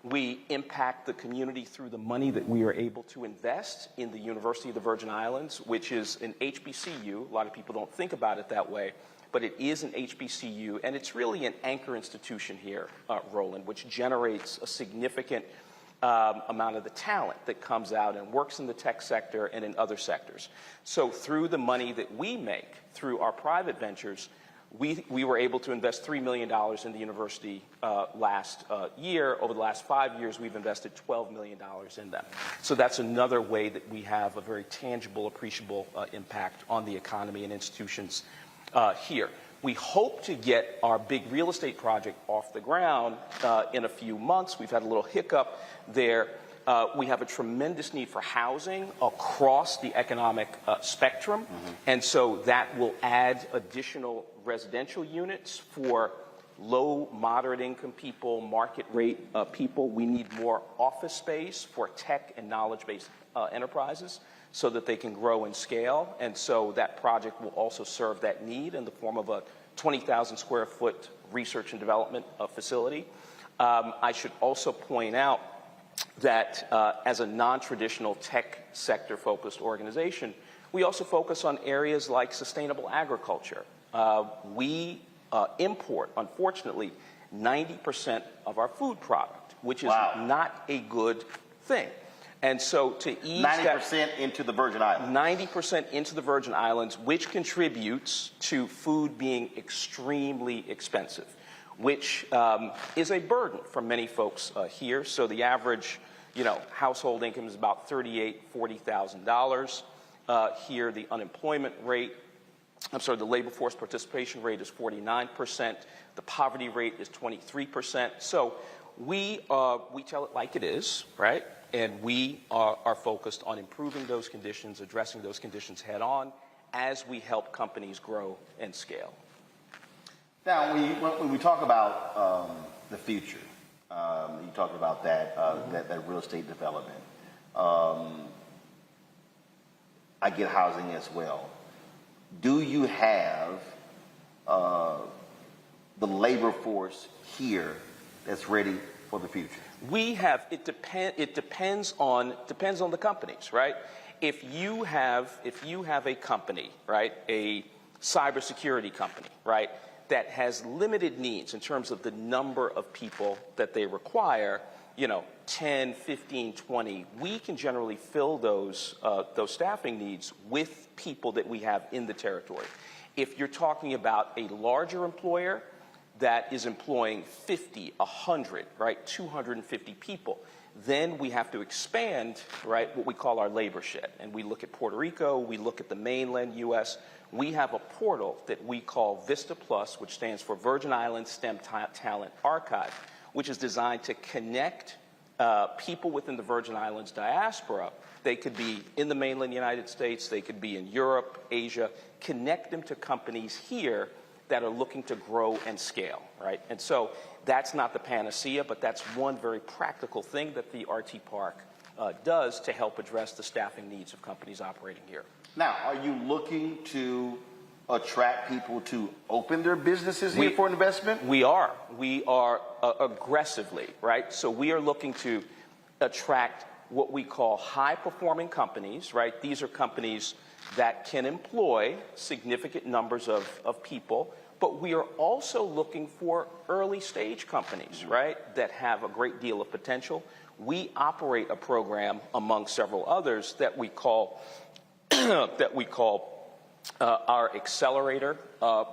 We impact the community through the money that we are able to invest in the University of the Virgin Islands, which is an HBCU. A lot of people don't think about it that way, but it is an HBCU, and it's really an anchor institution here, Roland, which generates a significant amount of the talent that comes out and works in the tech sector and in other sectors. So through the money that we make through our private ventures, we were able to invest $3 million in the university last year. Over the last 5 years, we've invested $12 million in them. So that's another way that we have a very tangible, appreciable impact on the economy and institutions here. We hope to get our big real estate project off the ground in a few months. We've had a little hiccup there. We have a tremendous need for housing across the economic spectrum. And so that will add additional residential units for low, moderate income people, market rate people. We need more office space for tech and knowledge-based enterprises so that they can grow and scale. And so that project will also serve that need in the form of a 20,000 square foot research and development facility. I should also point out that as a non-traditional tech sector focused organization, we also focus on areas like sustainable agriculture. We import, unfortunately, 90% of our food product, which is not a good thing. And so to ease
90% into the Virgin Islands.
90% into the Virgin Islands, which contributes to food being extremely expensive, which is a burden for many folks here. So the average, household income is about $38,000, $40,000. Here, the unemployment rate, the labor force participation rate is 49%. The poverty rate is 23%. So we tell it like it is, right? And we are focused on improving those conditions, addressing those conditions head on as we help companies grow and scale.
Now, when we talk about the future, you talked about that real estate development. I get housing as well. Do you have the labor force here that's ready for the future?
We have. It depends on the companies, right? If you have a company, right, a cybersecurity company, right, that has limited needs in terms of the number of people that they require, 10, 15, 20, we can generally fill those staffing needs with people that we have in the territory. If you're talking about a larger employer that is employing 50, 100, right, 250 people, then we have to expand, right, what we call our labor shed. And we look at Puerto Rico, we look at the mainland U.S. We have a portal that we call Vista Plus, which stands for Virgin Islands STEM Talent Archive, which is designed to connect people within the Virgin Islands diaspora. They could be in the mainland United States, they could be in Europe, Asia, connect them to companies here that are looking to grow and scale, right? And so that's not the panacea, but that's one very practical thing that the RT Park does to help address the staffing needs of companies operating here.
Now, are you looking to attract people to open their businesses here for investment?
We are. We are aggressively, right? So we are looking to attract what we call high-performing companies, right? These are companies that can employ significant numbers of people, but we are also looking for early-stage companies, right, that have a great deal of potential. We operate a program, among several others, that we call our accelerator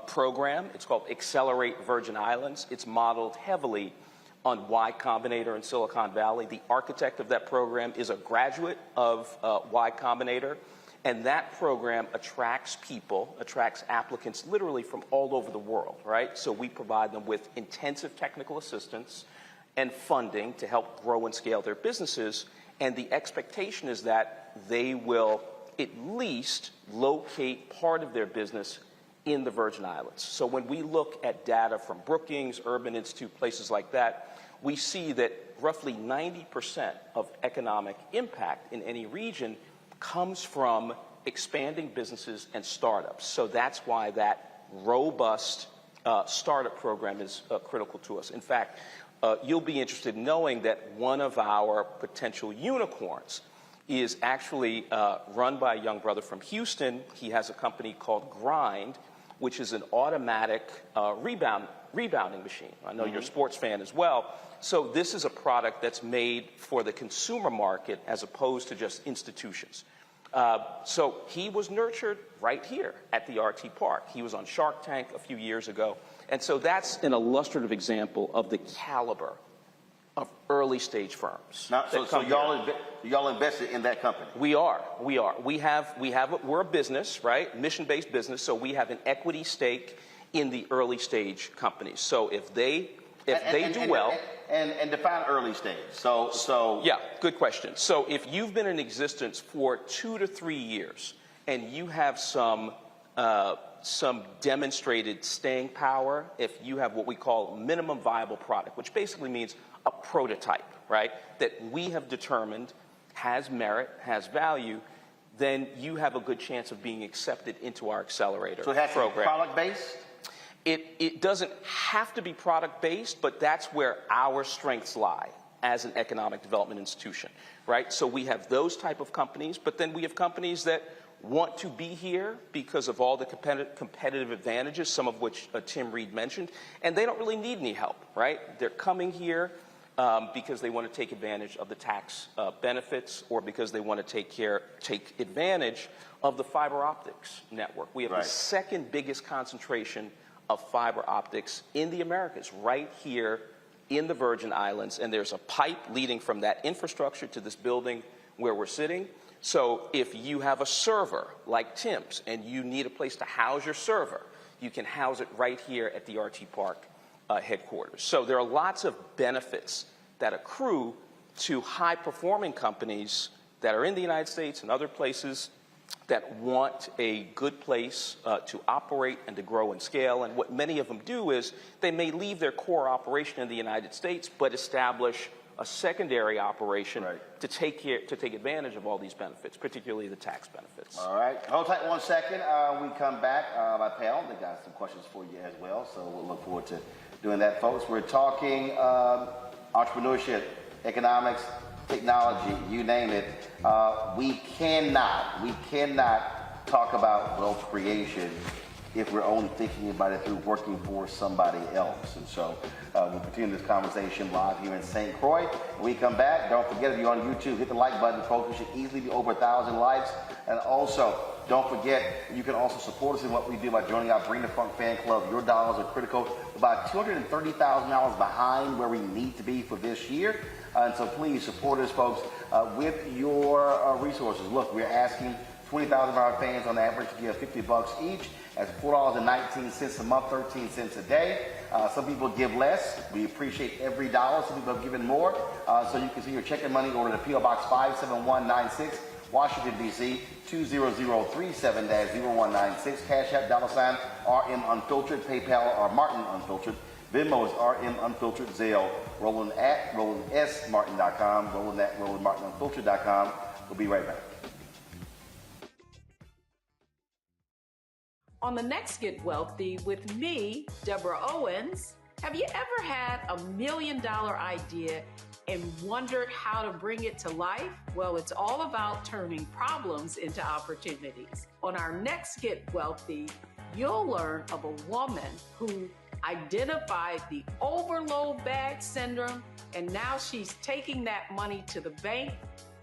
program. It's called Accelerate Virgin Islands. It's modeled heavily on Y Combinator in Silicon Valley. The architect of that program is a graduate of Y Combinator, and that program attracts applicants literally from all over the world, right? So we provide them with intensive technical assistance and funding to help grow and scale their businesses, and the expectation is that they will at least locate part of their business in the Virgin Islands. So when we look at data from Brookings, Urban Institute, places like that, we see that roughly 90% of economic impact in any region comes from expanding businesses and startups. So that's why that robust startup program is critical to us. In fact, you'll be interested in knowing that one of our potential unicorns is actually run by a young brother from Houston. He has a company called Grind, which is an automatic rebounding machine. I know you're a sports fan as well. So this is a product that's made for the consumer market as opposed to just institutions. So he was nurtured right here at the RT Park. He was on Shark Tank a few years ago. And so that's an illustrative example of the caliber of early stage firms.
Now, so y'all invested in that company?
We are. We're a business, right? Mission-based business. So we have an equity stake in the early stage companies. So if they do well.
And define early stage. So
yeah, good question. So if you've been in existence for 2 to 3 years and you have some demonstrated staying power, if you have what we call minimum viable product, which basically means a prototype, right, that we have determined has merit, has value, then you have a good chance of being accepted into our accelerator program.
So it has to be product-based?
It doesn't have to be product-based, but that's where our strengths lie as an economic development institution, right? So we have those type of companies, but then we have companies that want to be here because of all the competitive advantages, some of which Tim Reed mentioned, and they don't really need any help, right? They're coming here because they want to take advantage of the tax benefits or because they want to take advantage of the fiber optics network. We have the second biggest concentration of fiber optics in the Americas, right here in the Virgin Islands, and there's a pipe leading from that infrastructure to this building where we're sitting. So if you have a server like Tim's and you need a place to house your server, you can house it right here at the RT Park headquarters. So there are lots of benefits that accrue to high-performing companies that are in the United States and other places that want a good place to operate and to grow and scale. And what many of them do is they may leave their core operation in the United States, but establish a secondary operation to take advantage of all these benefits, particularly the tax benefits.
All right. Hold tight 1 second. We come back. My panel, they got some questions for you as well, so we'll look forward to doing that, folks. We're talking entrepreneurship, economics, technology, you name it. We cannot talk about wealth creation if we're only thinking about it through working for somebody else. And so we'll continue this conversation live here in St. Croix. When we come back, don't forget, if you're on YouTube, hit the like button, folks. We should easily be over 1,000 likes. And also, don't forget, you can also support us in what we do by joining our Bring the Funk fan club. Your dollars are critical. About $230,000 behind where we need to be for this year. And so please support us, folks, with your resources. Look, we're asking 20,000 of our fans on average to give $50 each. That's $4.19 a month, 13 cents a day. Some people give less. We appreciate every dollar. Some people have given more. So you can see your checking money order to P.O. Box 57196, Washington, D.C., 20037-0196. Cash App, $ RM Unfiltered, PayPal or Martin Unfiltered. Venmo is RM Unfiltered, Zelle, Roland at RolandSMartin.com, Roland at RolandMartinUnfiltered.com. We'll be right back.
On the next Get Wealthy with me, Deborah Owens, have you ever had $1 million idea and wondered how to bring it to life? Well, it's all about turning problems into opportunities. On our next Get Wealthy, you'll learn of a woman who identified the overload bag syndrome, and now she's taking that money to the bank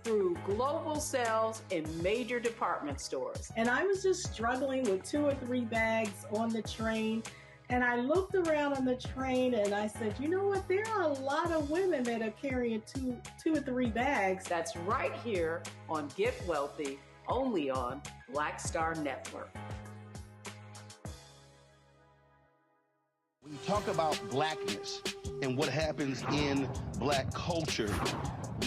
through global sales in major department stores.
And I was just struggling with 2 or 3 bags on the train. And I looked around on the train and I said, you know what? There are a lot of women that are carrying two or 3 bags.
That's right here on Get Wealthy, only on Black Star Network.
When you talk about blackness and what happens in black culture,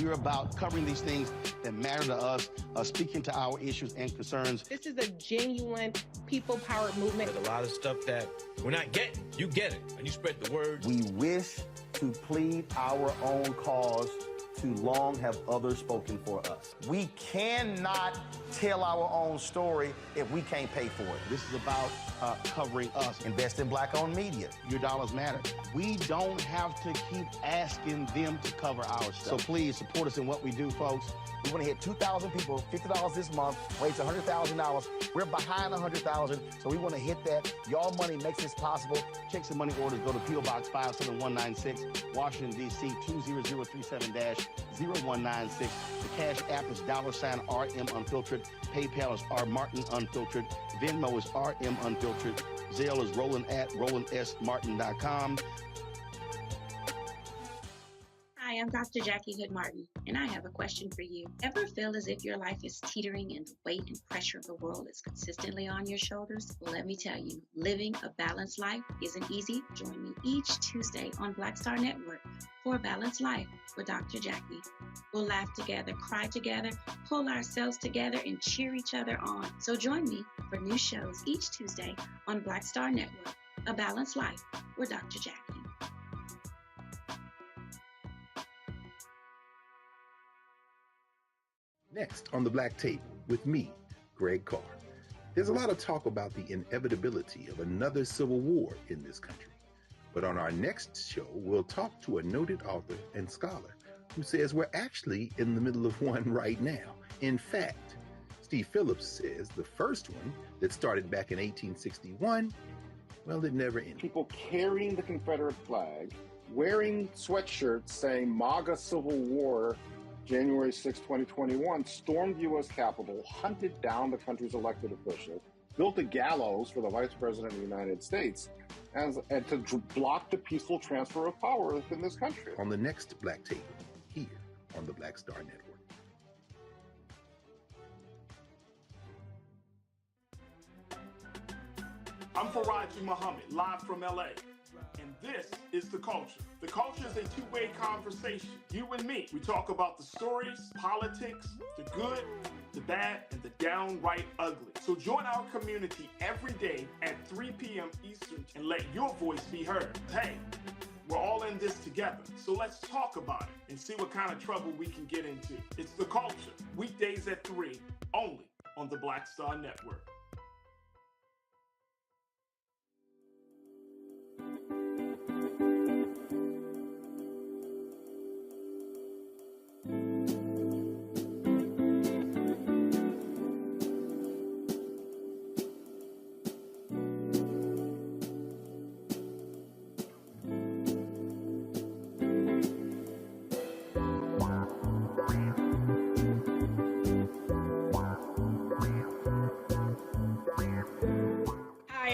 we're about covering these things that matter to us, speaking to our issues and concerns.
This is a genuine people-powered movement.
There's a lot of stuff that we're not getting. You get it, and you spread the word.
We wish to plead our own cause. Too long have others spoken for us. We cannot tell our own story if we can't pay for it. This is about covering us. Invest in black-owned media. Your dollars matter. We don't have to keep asking them to cover our stuff. So please support us in what we do, folks. We want to hit 2,000 people, $50 this month, raise $100,000. We're behind 100,000, so we want to hit that. Y'all money makes this possible. Checks and money orders go to P.O. Box 57196, Washington, D.C. 20037-0196. The Cash App is $RM Unfiltered. PayPal is R Martin Unfiltered. Venmo is RM Unfiltered. Zelle is Roland@RolandSMartin.com.
Hi, I'm Dr. Jackie Hood Martin, and I have a question for you. Ever feel as if your life is teetering and the weight and pressure of the world is consistently on your shoulders? Well, let me tell you, living a balanced life isn't easy. Join me each Tuesday on Black Star Network for A Balanced Life with Dr. Jackie. We'll laugh together, cry together, pull ourselves together, and cheer each other on. So join me for new shows each Tuesday on Black Star Network, A Balanced Life with Dr. Jackie.
Next on the Black Tape with me, Greg Carr. There's a lot of talk about the inevitability of another civil war in this country. But on our next show, we'll talk to a noted author and scholar who says we're actually in the middle of one right now. In fact, Steve Phillips says the first one that started back in 1861, well, it never ended.
People carrying the Confederate flag, wearing sweatshirts saying MAGA Civil War, January 6, 2021, stormed the U.S. Capitol, hunted down the country's elected officials, built a gallows for the Vice President of the United States, and to block the peaceful transfer of power within this country.
On the next Black Tape, here on the Black Star Network.
I'm Faraji Muhammad, live from LA. And this is The Culture. The Culture is a two-way conversation. You and me. We talk about the stories, politics, the good, the bad, and the downright ugly. So join our community every day at 3 p.m. Eastern and let your voice be heard. Hey, we're all in this together. So let's talk about it and see what kind of trouble we can get into. It's The Culture, weekdays at 3, only on the Black Star Network.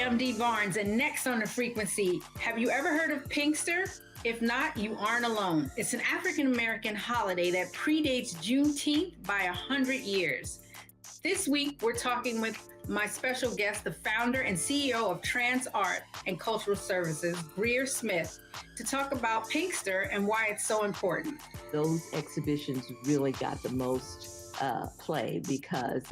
I'm Dee Barnes, and next on the frequency, have you ever heard of Pinkster? If not, you aren't alone. It's an African-American holiday that predates Juneteenth by 100 years. This week, we're talking with my special guest, the founder and CEO of Trans Art and Cultural Services, Greer Smith, to talk about Pinkster and why it's so important.
Those exhibitions really got the most play because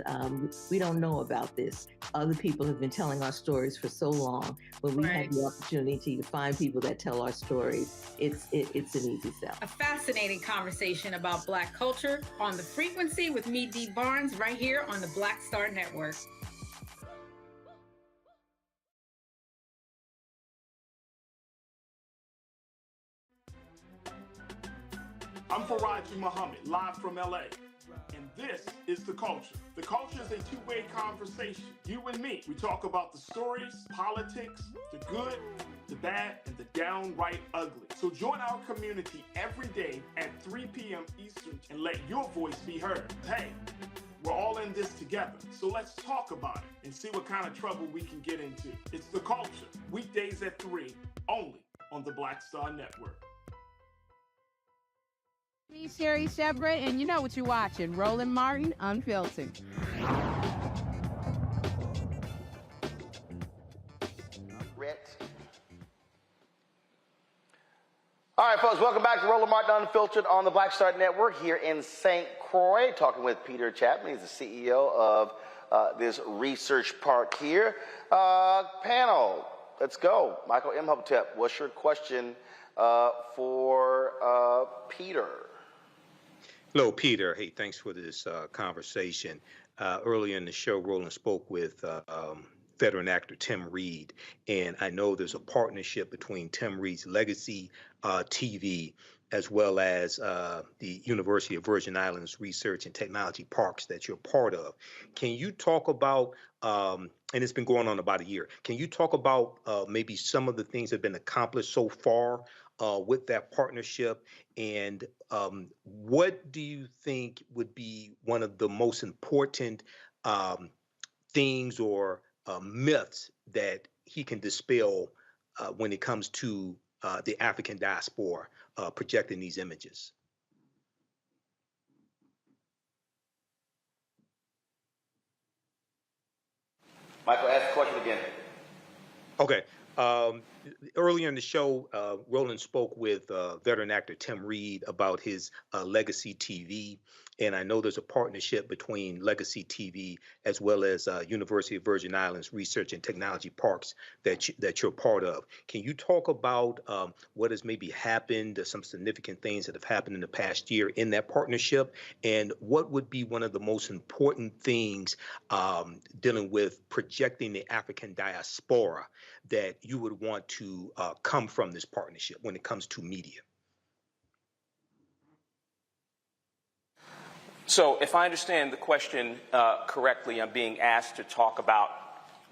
we don't know about this. Other people have been telling our stories for so long. When we have the opportunity to find people that tell our stories, it's an easy sell.
A fascinating conversation about Black culture on the frequency with me, Dee Barnes, right here on the Black Star Network.
I'm Faraji Muhammad, live from LA. And this is The Culture. The Culture is a two-way conversation. You and me. We talk about the stories, politics, the good, the bad, and the downright ugly. So join our community every day at 3 p.m. Eastern and let your voice be heard. Hey, we're all in this together. So let's talk about it and see what kind of trouble we can get into. It's The Culture. Weekdays at 3, only on the Black Star Network.
Me, Sherry Shepard, and you know what you're watching, Roland Martin Unfiltered.
All right, folks, welcome back to Roland Martin Unfiltered on the Black Star Network here in St. Croix, talking with Peter Chapman. He's the CEO of this research park here. Panel, let's go. Michael Imhotep, what's your question for Peter?
Hello, Peter. Hey, thanks for this conversation. Earlier in the show, Roland spoke with veteran actor Tim Reed, and I know there's a partnership between Tim Reed's Legacy TV as well as the University of Virgin Islands Research and Technology Parks that you're part of. Can you talk about, and it's been going on about a year, can you talk about maybe some of the things that have been accomplished so far with that partnership, and what do you think would be one of the most important things or myths that he can dispel when it comes to the African diaspora projecting these images?
Michael, ask the question again.
Okay. Earlier in the show, Roland spoke with veteran actor Tim Reed about his Legacy TV, and I know there's a partnership between Legacy TV as well as University of Virgin Islands Research and Technology Parks that you're part of. Can you talk about what has maybe happened, some significant things that have happened in the past year in that partnership, and what would be one of the most important things dealing with projecting the African diaspora that you would want to come from this partnership when it comes to media?
So if I understand the question correctly, I'm being asked to talk about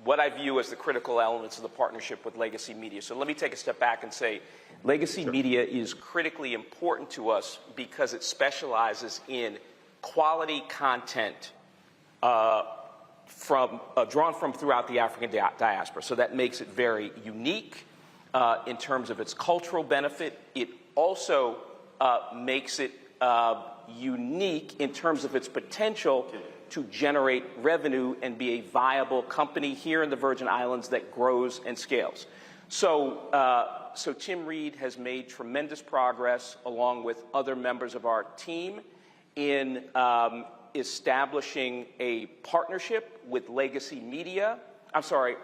what I view as the critical elements of the partnership with Legacy Media. So let me take a step back and say Legacy Media is critically important to us because it specializes in quality content drawn from throughout the African diaspora. So that makes it very unique in terms of its cultural benefit. It also makes it unique in terms of its potential to generate revenue and be a viable company here in the Virgin Islands that grows and scales. So Tim Reed has made tremendous progress along with other members of our team in establishing a partnership with Legacy Media,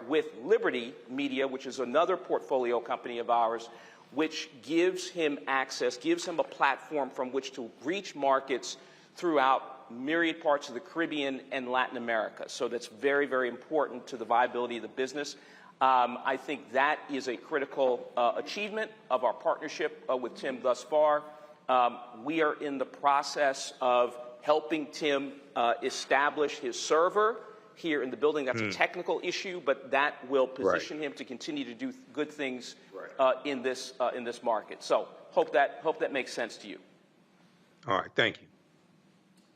with Liberty Media, which is another portfolio company of ours, which gives him access, gives him a platform from which to reach markets throughout myriad parts of the Caribbean and Latin America. So that's very, very important to the viability of the business. I think that is a critical achievement of our partnership with Tim thus far. We are in the process of helping Tim establish his server here in the building. That's a technical issue, but that will position him to continue to do good things in this market. So hope that makes sense to you.
All right, thank you.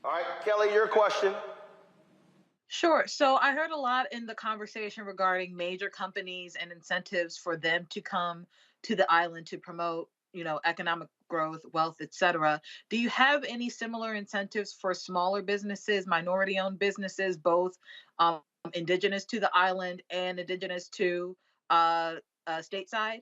All right, Kelly, your question.
Sure. So I heard a lot in the conversation regarding major companies and incentives for them to come to the island to promote, economic growth, wealth, et cetera. Do you have any similar incentives for smaller businesses, minority-owned businesses, both indigenous to the island and indigenous to stateside?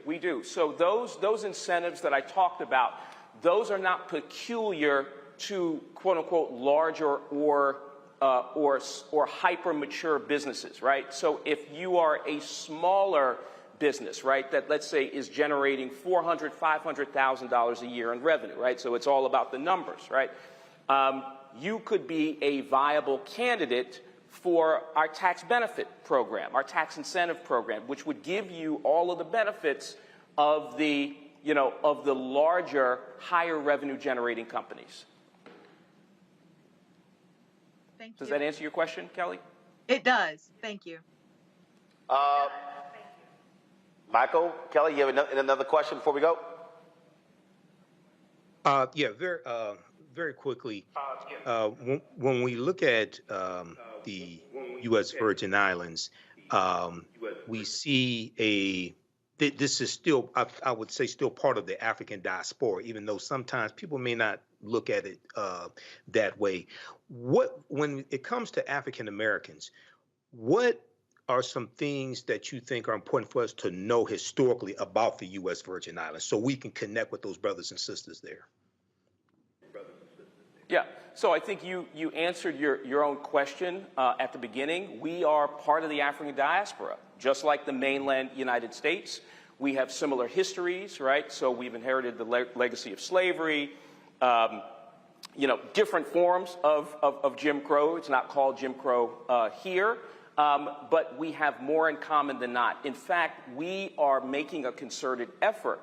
We do. So those incentives that I talked about, those are not peculiar to quote unquote larger or hyper mature businesses, right? So if you are a smaller business, right, that let's say is generating $400,000, $500,000 a year in revenue, right? So it's all about the numbers, right? You could be a viable candidate for our tax benefit program, our tax incentive program, which would give you all of the benefits of the, of the larger, higher revenue generating companies.
Thank you.
Does that answer your question, Kelly?
It does. Thank you.
Michael, Kelly, you have another question before we go?
Yeah, very quickly. When we look at the U.S. Virgin Islands, we see this is still, I would say, still part of the African diaspora, even though sometimes people may not look at it that way. When it comes to African Americans, what are some things that you think are important for us to know historically about the U.S. Virgin Islands so we can connect with those brothers and sisters there?
Yeah, so I think you answered your own question at the beginning. We are part of the African diaspora, just like the mainland United States. We have similar histories, right? So we've inherited the legacy of slavery, different forms of Jim Crow. It's not called Jim Crow here, but we have more in common than not. In fact, we are making a concerted effort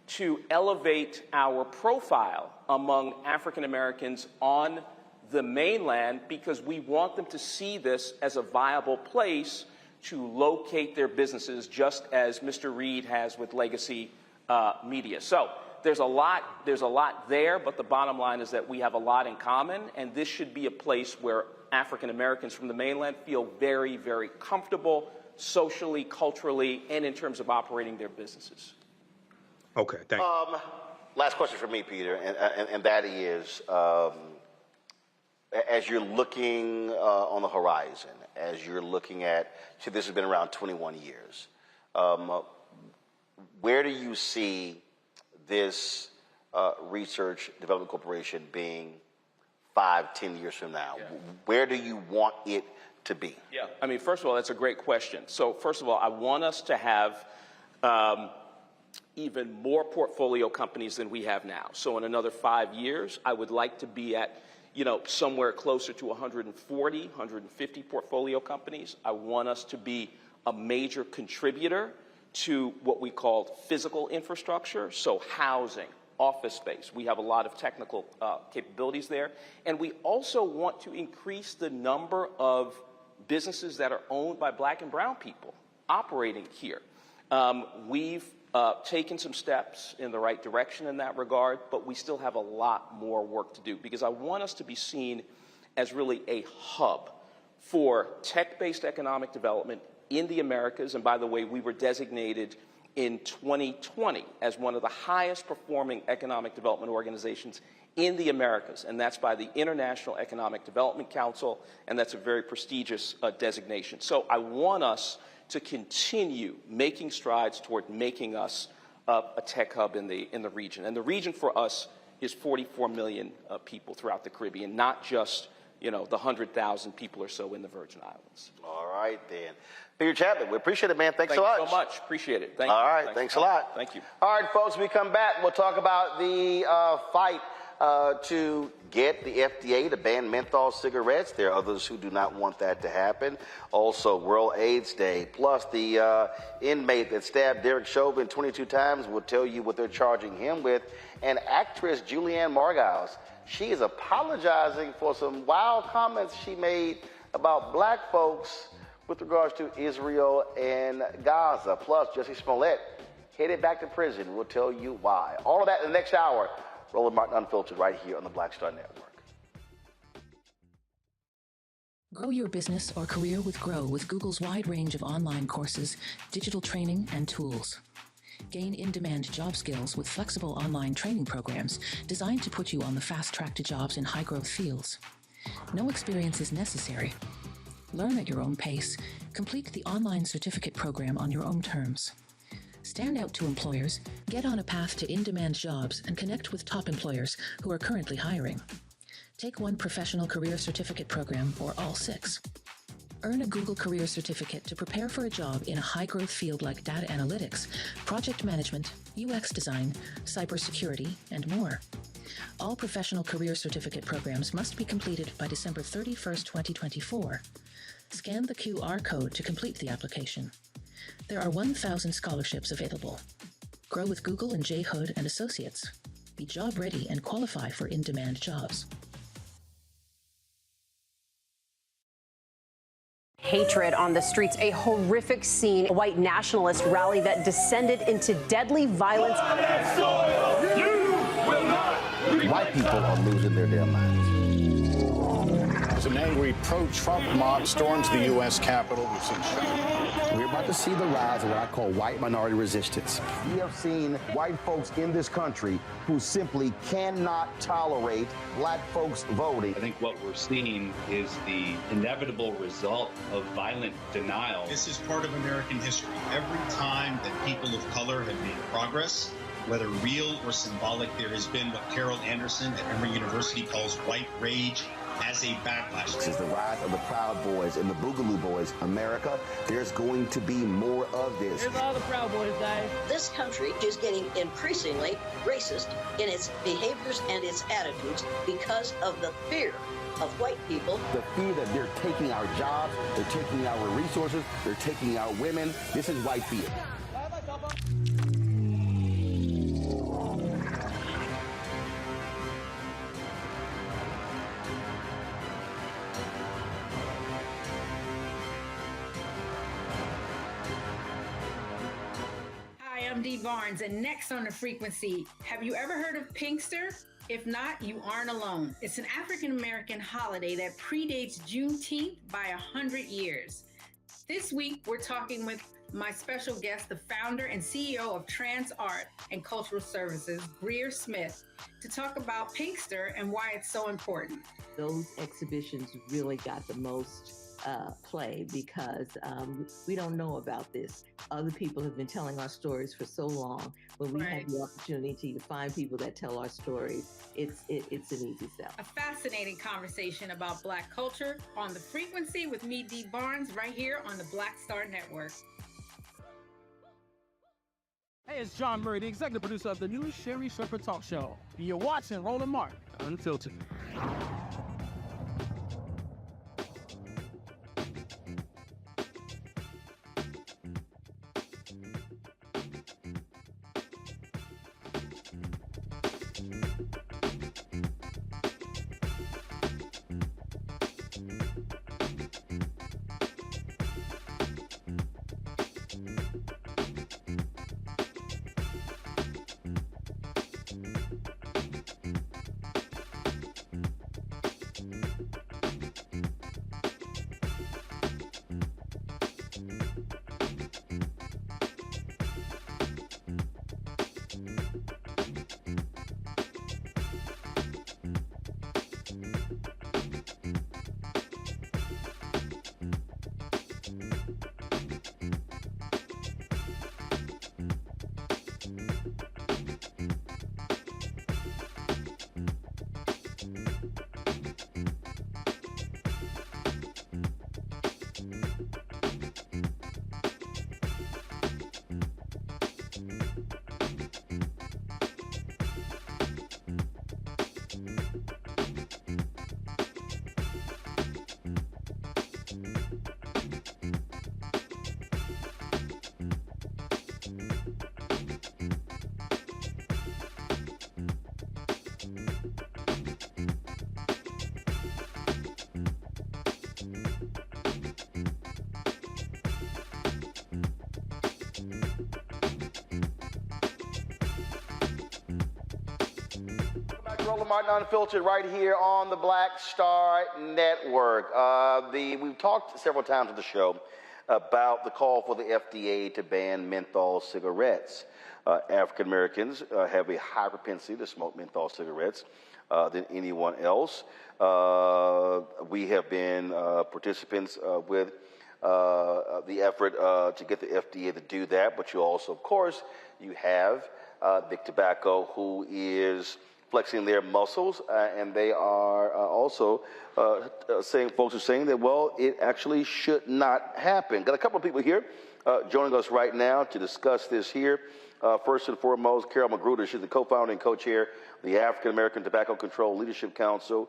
to elevate our profile among African Americans on the mainland because we want them to see this as a viable place to locate their businesses, just as Mr. Reed has with Legacy Media. So there's a lot there, but the bottom line is that we have a lot in common, and this should be a place where African Americans from the mainland feel very, very comfortable socially, culturally, and in terms of operating their businesses.
Okay, thank you.
Last question for me, Peter, and that is, as you're looking on the horizon, as you're looking at, see, this has been around 21 years, where do you see this Research Development Corporation being 5-10 years from now? Yeah. Where do you want it to be?
Yeah, I mean, first of all, that's a great question. So first of all, I want us to have even more portfolio companies than we have now. So in another 5 years, I would like to be at, somewhere closer to 140, 150 portfolio companies. I want us to be a major contributor to what we call physical infrastructure, so housing, office space. We have a lot of technical capabilities there. And we also want to increase the number of businesses that are owned by Black and brown people operating here. We've taken some steps in the right direction in that regard, but we still have a lot more work to do because I want us to be seen as really a hub for tech-based economic development in the Americas. And by the way, we were designated in 2020 as one of the highest performing economic development organizations in the Americas, and that's by the International Economic Development Council, and that's a very prestigious designation. So I want us to continue making strides toward making us a tech hub in the region. And the region for us is 44 million people throughout the Caribbean, not just the 100,000 people or so in the Virgin Islands.
All right, then. Peter Chapman, we appreciate it, man. Thanks so much.
Thank you so much. Appreciate it. Thank you.
All right, thanks a lot.
Thank you.
All right, folks, we come back. We'll talk about the fight to get the FDA to ban menthol cigarettes. There are others who do not want that to happen. Also, World AIDS Day. Plus, the inmate that stabbed Derek Chauvin 22 times will tell you what they're charging him with. And actress Julianne Margulies, she is apologizing for some wild comments she made about Black folks with regards to Israel and Gaza. Plus, Jussie Smollett headed back to prison. We'll tell you why. All of that in the next hour. Roland Martin Unfiltered right here on the Black Star Network.
Grow your business or career with Grow with Google's wide range of online courses, digital training, and tools. Gain in-demand job skills with flexible online training programs designed to put you on the fast track to jobs in high-growth fields. No experience is necessary. Learn at your own pace. Complete the online certificate program on your own terms. Stand out to employers, get on a path to in-demand jobs, and connect with top employers who are currently hiring. Take one professional career certificate program or all 6. Earn a Google Career Certificate to prepare for a job in a high-growth field like data analytics, project management, UX design, cybersecurity, and more. All professional career certificate programs must be completed by December 31st, 2024. Scan the QR code to complete the application. There are 1,000 scholarships available. Grow with Google and J. Hood and Associates. Be job ready and qualify for in-demand jobs.
Hatred on the streets, a horrific scene, a white nationalist rally that descended into deadly violence.
White people are losing their damn minds.
An angry pro-Trump mob storms the U.S. Capitol. We've seen
We're about to see the rise of what I call white minority resistance. We have seen white folks in this country who simply cannot tolerate black folks voting.
I think what we're seeing is the inevitable result of violent denial.
This is part of American history. Every time that people of color have made progress, whether real or symbolic, there has been what Carol Anderson at Emory University calls white rage as a backlash.
This is the rise of the Proud Boys and the Boogaloo Boys. America, there's going to be more of this.
Here's all the Proud Boys, guys. This country is getting increasingly racist in its behaviors and its attitudes because of the fear of white people.
The fear that they're taking our jobs, they're taking our resources, they're taking our women. This is white fear.
I'm Dee Barnes, and next on the frequency, have you ever heard of Pinkster? If not, you aren't alone. It's an African-American holiday that predates Juneteenth by 100 years. This week, we're talking with my special guest, the founder and CEO of Trans Art and Cultural Services, Greer Smith, to talk about Pinkster and why it's so important.
Those exhibitions really got the most play because we don't know about this. Other people have been telling our stories for so long. When we have the opportunity to find people that tell our stories, it's an easy sell.
A fascinating conversation about Black culture on the frequency with me, Dee Barnes, right here on the Black Star Network.
Hey, it's John Murray, the executive producer of the new Sherry Shepherd Talk Show. You're watching Roland Martin Unfiltered.
Roland Martin Unfiltered right here on the Black Star Network. We've talked several times on the show about the call for the FDA to ban menthol cigarettes. African Americans have a high propensity to smoke menthol cigarettes than anyone else. We have been participants with the effort to get the FDA to do that, but you also, of course, you have Big Tobacco, who is flexing their muscles, and they are also saying, folks are saying that, well, it actually should not happen. Got a couple of people here joining us right now to discuss this here. First and foremost, Carol Magruder. She's the co-founder and co-chair of the African American Tobacco Control Leadership Council.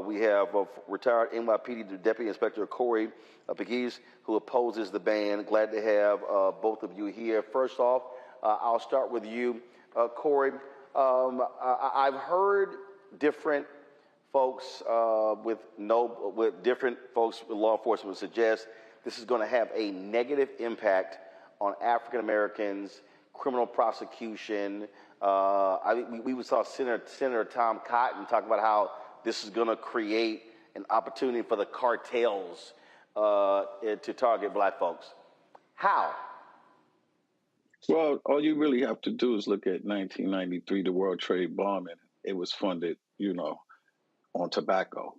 We have retired NYPD Deputy Inspector Corey Pegues, who opposes the ban. Glad to have both of you here. First off, I'll start with you, Corey. I've heard different folks with different folks with law enforcement suggest this is going to have a negative impact on African Americans, criminal prosecution. We saw Senator Tom Cotton talk about how this is going to create an opportunity for the cartels to target black folks. How?
Well, all you really have to do is look at 1993, the World Trade bombing. It was funded, on tobacco.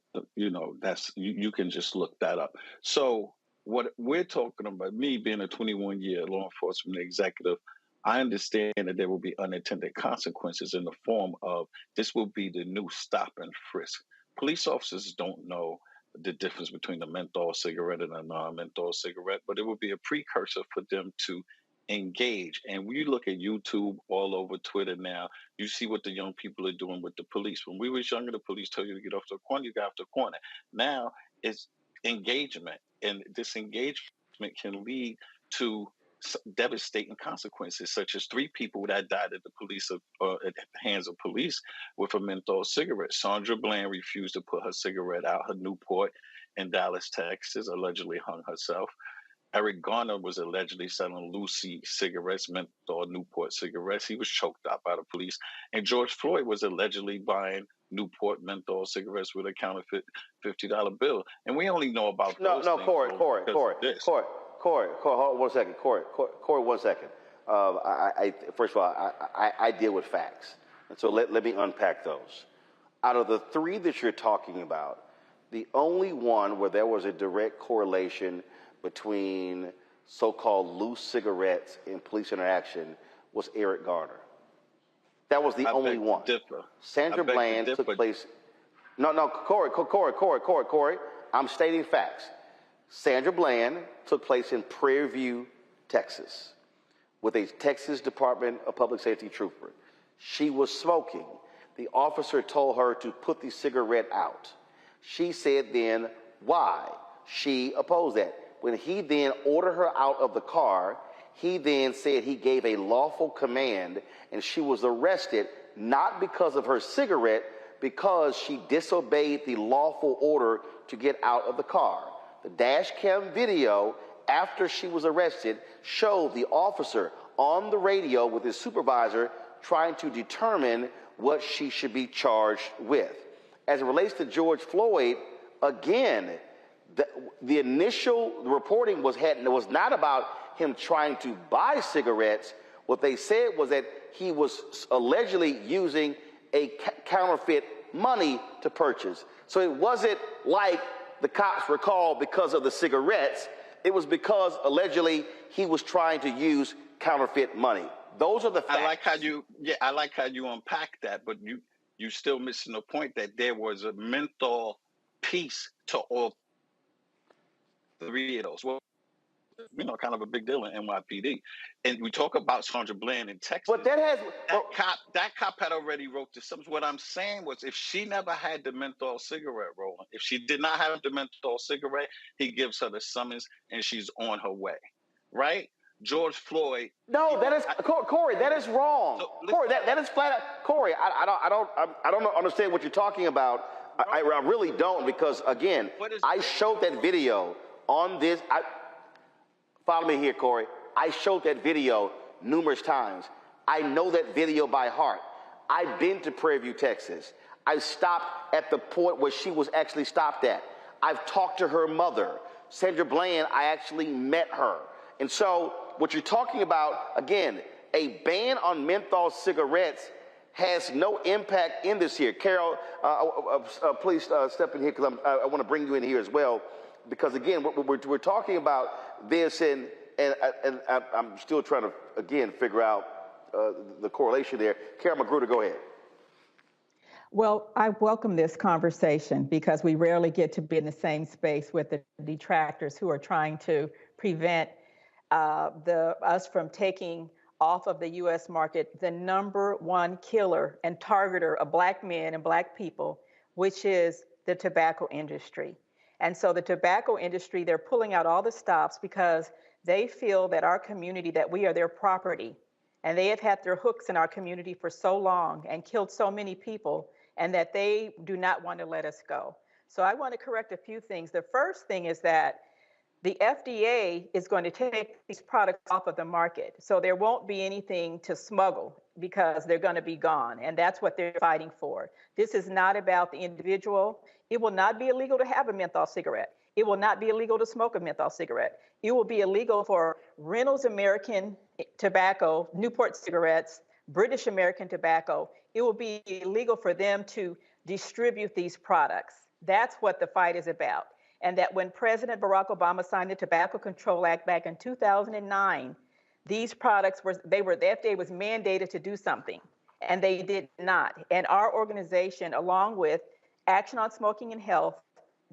That's you can just look that up. So what we're talking about, me being a 21-year law enforcement executive, I understand that there will be unintended consequences in the form of this will be the new stop and frisk. Police officers don't know the difference between a menthol cigarette and a non-menthol cigarette, but it will be a precursor for them to engage. And when you look at YouTube, all over Twitter now, you see what the young people are doing with the police. When we was younger, the police told you to get off the corner, you got off the corner. Now it's engagement, and this engagement can lead to devastating consequences, such as 3 people that died at the hands of police with a menthol cigarette. Sandra Bland refused to put her cigarette out. Her Newport in Dallas, Texas, allegedly hung herself. Eric Garner was allegedly selling Lucy cigarettes, menthol Newport cigarettes. He was choked out by the police. And George Floyd was allegedly buying Newport menthol cigarettes with a counterfeit $50 bill. And we only know about those things. Corey,
hold on 1 second. Corey, 1 second. First of all, I deal with facts. And so let me unpack those. Out of the 3 that you're talking about, the only one where there was a direct correlation between so-called loose cigarettes and police interaction was Eric Garner. That was the only one. Sandra Bland took place. No, Corey. I'm stating facts. Sandra Bland took place in Prairie View, Texas, with a Texas Department of Public Safety trooper. She was smoking. The officer told her to put the cigarette out. She said then why she opposed that. When he then ordered her out of the car, he then said he gave a lawful command, and she was arrested not because of her cigarette, because she disobeyed the lawful order to get out of the car. The dash cam video after she was arrested showed the officer on the radio with his supervisor trying to determine what she should be charged with. As it relates to George Floyd, again, the initial reporting was not about him trying to buy cigarettes. What they said was that he was allegedly using a counterfeit money to purchase. So it wasn't like the cops were called because of the cigarettes. It was because allegedly he was trying to use counterfeit money. Those are the facts.
I like how you unpack that, but you still missing the point that there was a menthol piece to all 3 of those. Well, kind of a big deal in NYPD. And we talk about Sandra Bland in Texas.
But that
cop had already wrote this. What I'm saying was, if she never had the menthol cigarette rolling, if she did not have the menthol cigarette, he gives her the summons and she's on her way, right? George Floyd.
No, Corey. That is wrong. So, Corey, that is flat out. Corey, I don't understand what you're talking about. I really don't, because again, I showed that video on this. Follow me here, Corey. I showed that video numerous times. I know that video by heart. I've been to Prairie View, Texas. I stopped at the point where she was actually stopped at. I've talked to her mother. Sandra Bland, I actually met her. And so what you're talking about, again, a ban on menthol cigarettes has no impact in this here. Carol, please step in here, because I want to bring you in here as well. Because again, we're talking about this, and I'm still trying to, again, figure out the correlation there. Carol Magruder, go ahead.
Well, I welcome this conversation because we rarely get to be in the same space with the detractors who are trying to prevent us from taking off of the U.S. market the #1 killer and targeter of Black men and Black people, which is the tobacco industry. And so the tobacco industry, they're pulling out all the stops because they feel that our community, that we are their property, And they have had their hooks in our community for so long and killed so many people, and that they do not want to let us go. So I want to correct a few things. The first thing is that the FDA is going to take these products off of the market. So there won't be anything to smuggle because they're going to be gone. And that's what they're fighting for. This is not about the individual. It will not be illegal to have a menthol cigarette. It will not be illegal to smoke a menthol cigarette. It will be illegal for Reynolds American Tobacco, Newport cigarettes, British American Tobacco. It will be illegal for them to distribute these products. That's what the fight is about. And that when President Barack Obama signed the Tobacco Control Act back in 2009, these products the FDA was mandated to do something, and they did not. And our organization, along with Action on Smoking and Health,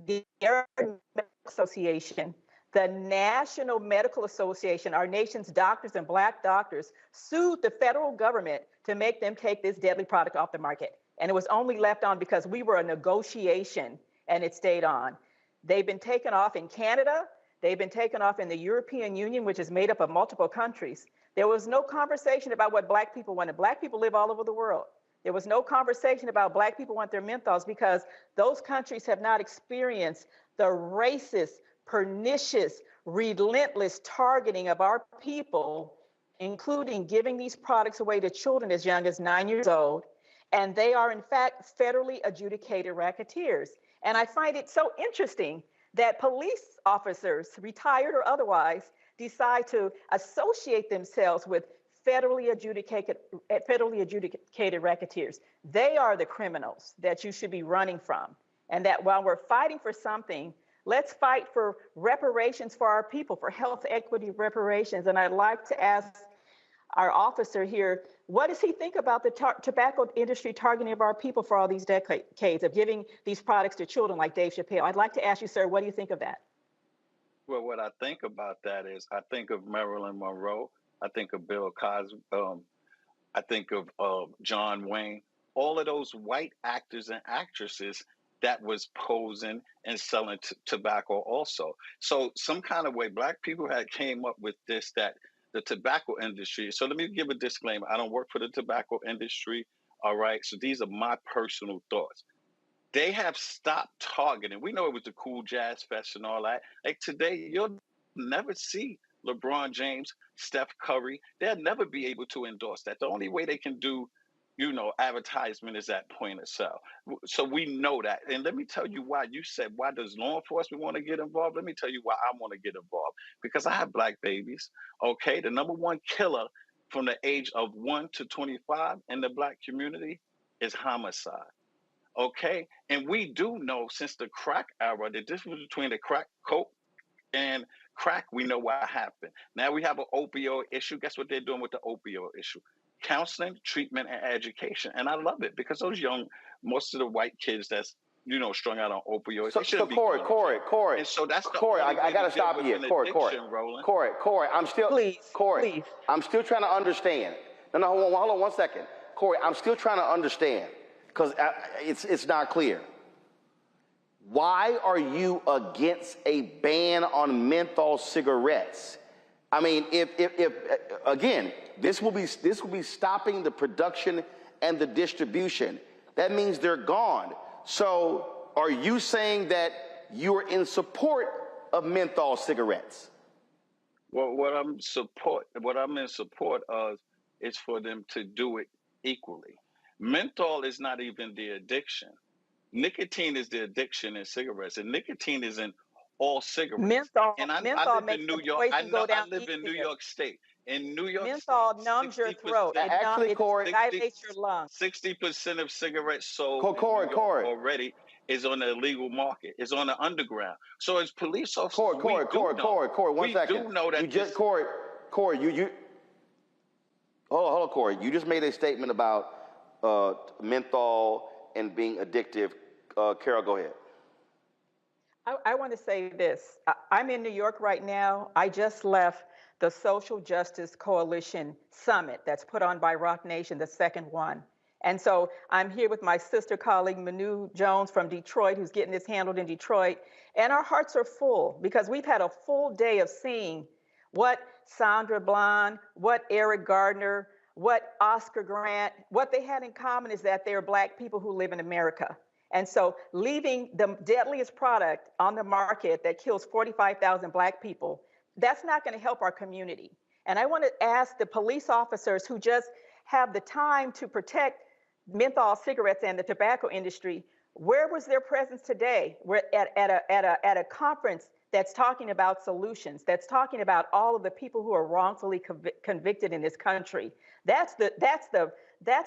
the American Medical Association, the National Medical Association, our nation's doctors and Black doctors, sued the federal government to make them take this deadly product off the market. And it was only left on because we were a negotiation, and it stayed on. They've been taken off in Canada. They've been taken off in the European Union, which is made up of multiple countries. There was no conversation about what Black people wanted. Black people live all over the world. There was no conversation about Black people want their menthols because those countries have not experienced the racist, pernicious, relentless targeting of our people, including giving these products away to children as young as 9 years old. And they are, in fact, federally adjudicated racketeers. And I find it so interesting that police officers, retired or otherwise, decide to associate themselves with federally adjudicated racketeers. They are the criminals that you should be running from. And that while we're fighting for something, let's fight for reparations for our people, for health equity reparations. And I'd like to ask our officer here, what does he think about the tobacco industry targeting of our people for all these decades of giving these products to children like Dave Chappelle? I'd like to ask you, sir, what do you think of that?
Well, what I think about that is I think of Marilyn Monroe. I think of Bill Cosby. I think of John Wayne. All of those white actors and actresses that was posing and selling tobacco also. So some kind of way, Black people had came up with this, that the tobacco industry. So let me give a disclaimer. I don't work for the tobacco industry. All right. So these are my personal thoughts. They have stopped targeting. We know it was the Cool Jazz Fest and all that. Like today, you'll never see LeBron James, Steph Curry. They'll never be able to endorse that. The only way they can do, advertisement is at point of sale. So we know that. And let me tell you why. You said, why does law enforcement want to get involved? Let me tell you why I want to get involved. Because I have Black babies, okay? The number one killer from the age of 1 to 25 in the Black community is homicide, okay? And we do know since the crack era, the difference between the crack coke and crack, we know what happened. Now we have an opioid issue. Guess what they're doing with the opioid issue? Counseling, treatment, and education. And I love it because those most of the white kids that's, strung out on opioids.
So Corey.
And so that's the
Corey, I got to stop you here. Corey, I'm still, Corey, I'm still trying to understand. No, hold on 1 second. Corey, I'm still trying to understand because it's not clear. Why are you against a ban on menthol cigarettes? I mean, if again, this will be stopping the production and the distribution. That means they're gone. So are you saying that you're in support of menthol cigarettes?
Well, what I'm in support of is for them to do it equally. Menthol is not even the addiction. Nicotine is the addiction in cigarettes, and nicotine is in all cigarettes.
Menthol,
and I live in New York. I live in New York State. In New York
menthol
State,
numbs your throat.
Actually, Corey,
dilates your lungs.
60% of cigarettes sold
Corey,
already is on the illegal market. It's on the underground. So as police officers,
Corey, 1 second.
We do know that
you just Corey, you hold on, Corey. You just made a statement about menthol and being addictive. Carol, go ahead.
I want to say this. I'm in New York right now. I just left the Social Justice Coalition Summit that's put on by Rock Nation, the second one. And so I'm here with my sister colleague, Manu Jones from Detroit, who's getting this handled in Detroit. And our hearts are full because we've had a full day of seeing what Sandra Bland, what Eric Gardner, what Oscar Grant, what they had in common is that they are Black people who live in America. And so leaving the deadliest product on the market that kills 45,000 Black people, that's not going to help our community. And I want to ask the police officers who just have the time to protect menthol cigarettes and the tobacco industry, where was their presence today? We're at a conference that's talking about solutions, that's talking about all of the people who are wrongfully convicted in this country. That's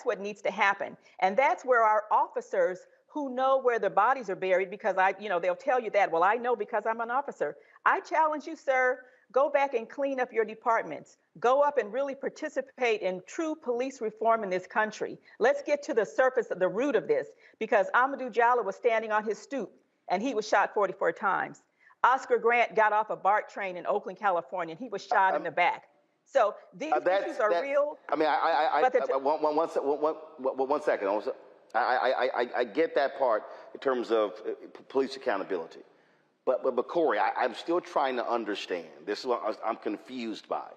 what needs to happen. And that's where our officers who know where their bodies are buried, because they'll tell you that, well, I know because I'm an officer. I challenge you, sir, go back and clean up your departments. Go up and really participate in true police reform in this country. Let's get to the surface of the root of this, because Amadou Diallo was standing on his stoop and he was shot 44 times. Oscar Grant got off a BART train in Oakland, California, and he was shot in the back. So these issues are real.
I mean, one second. I get that part in terms of police accountability. But Corey, I'm still trying to understand. This is what I'm confused by.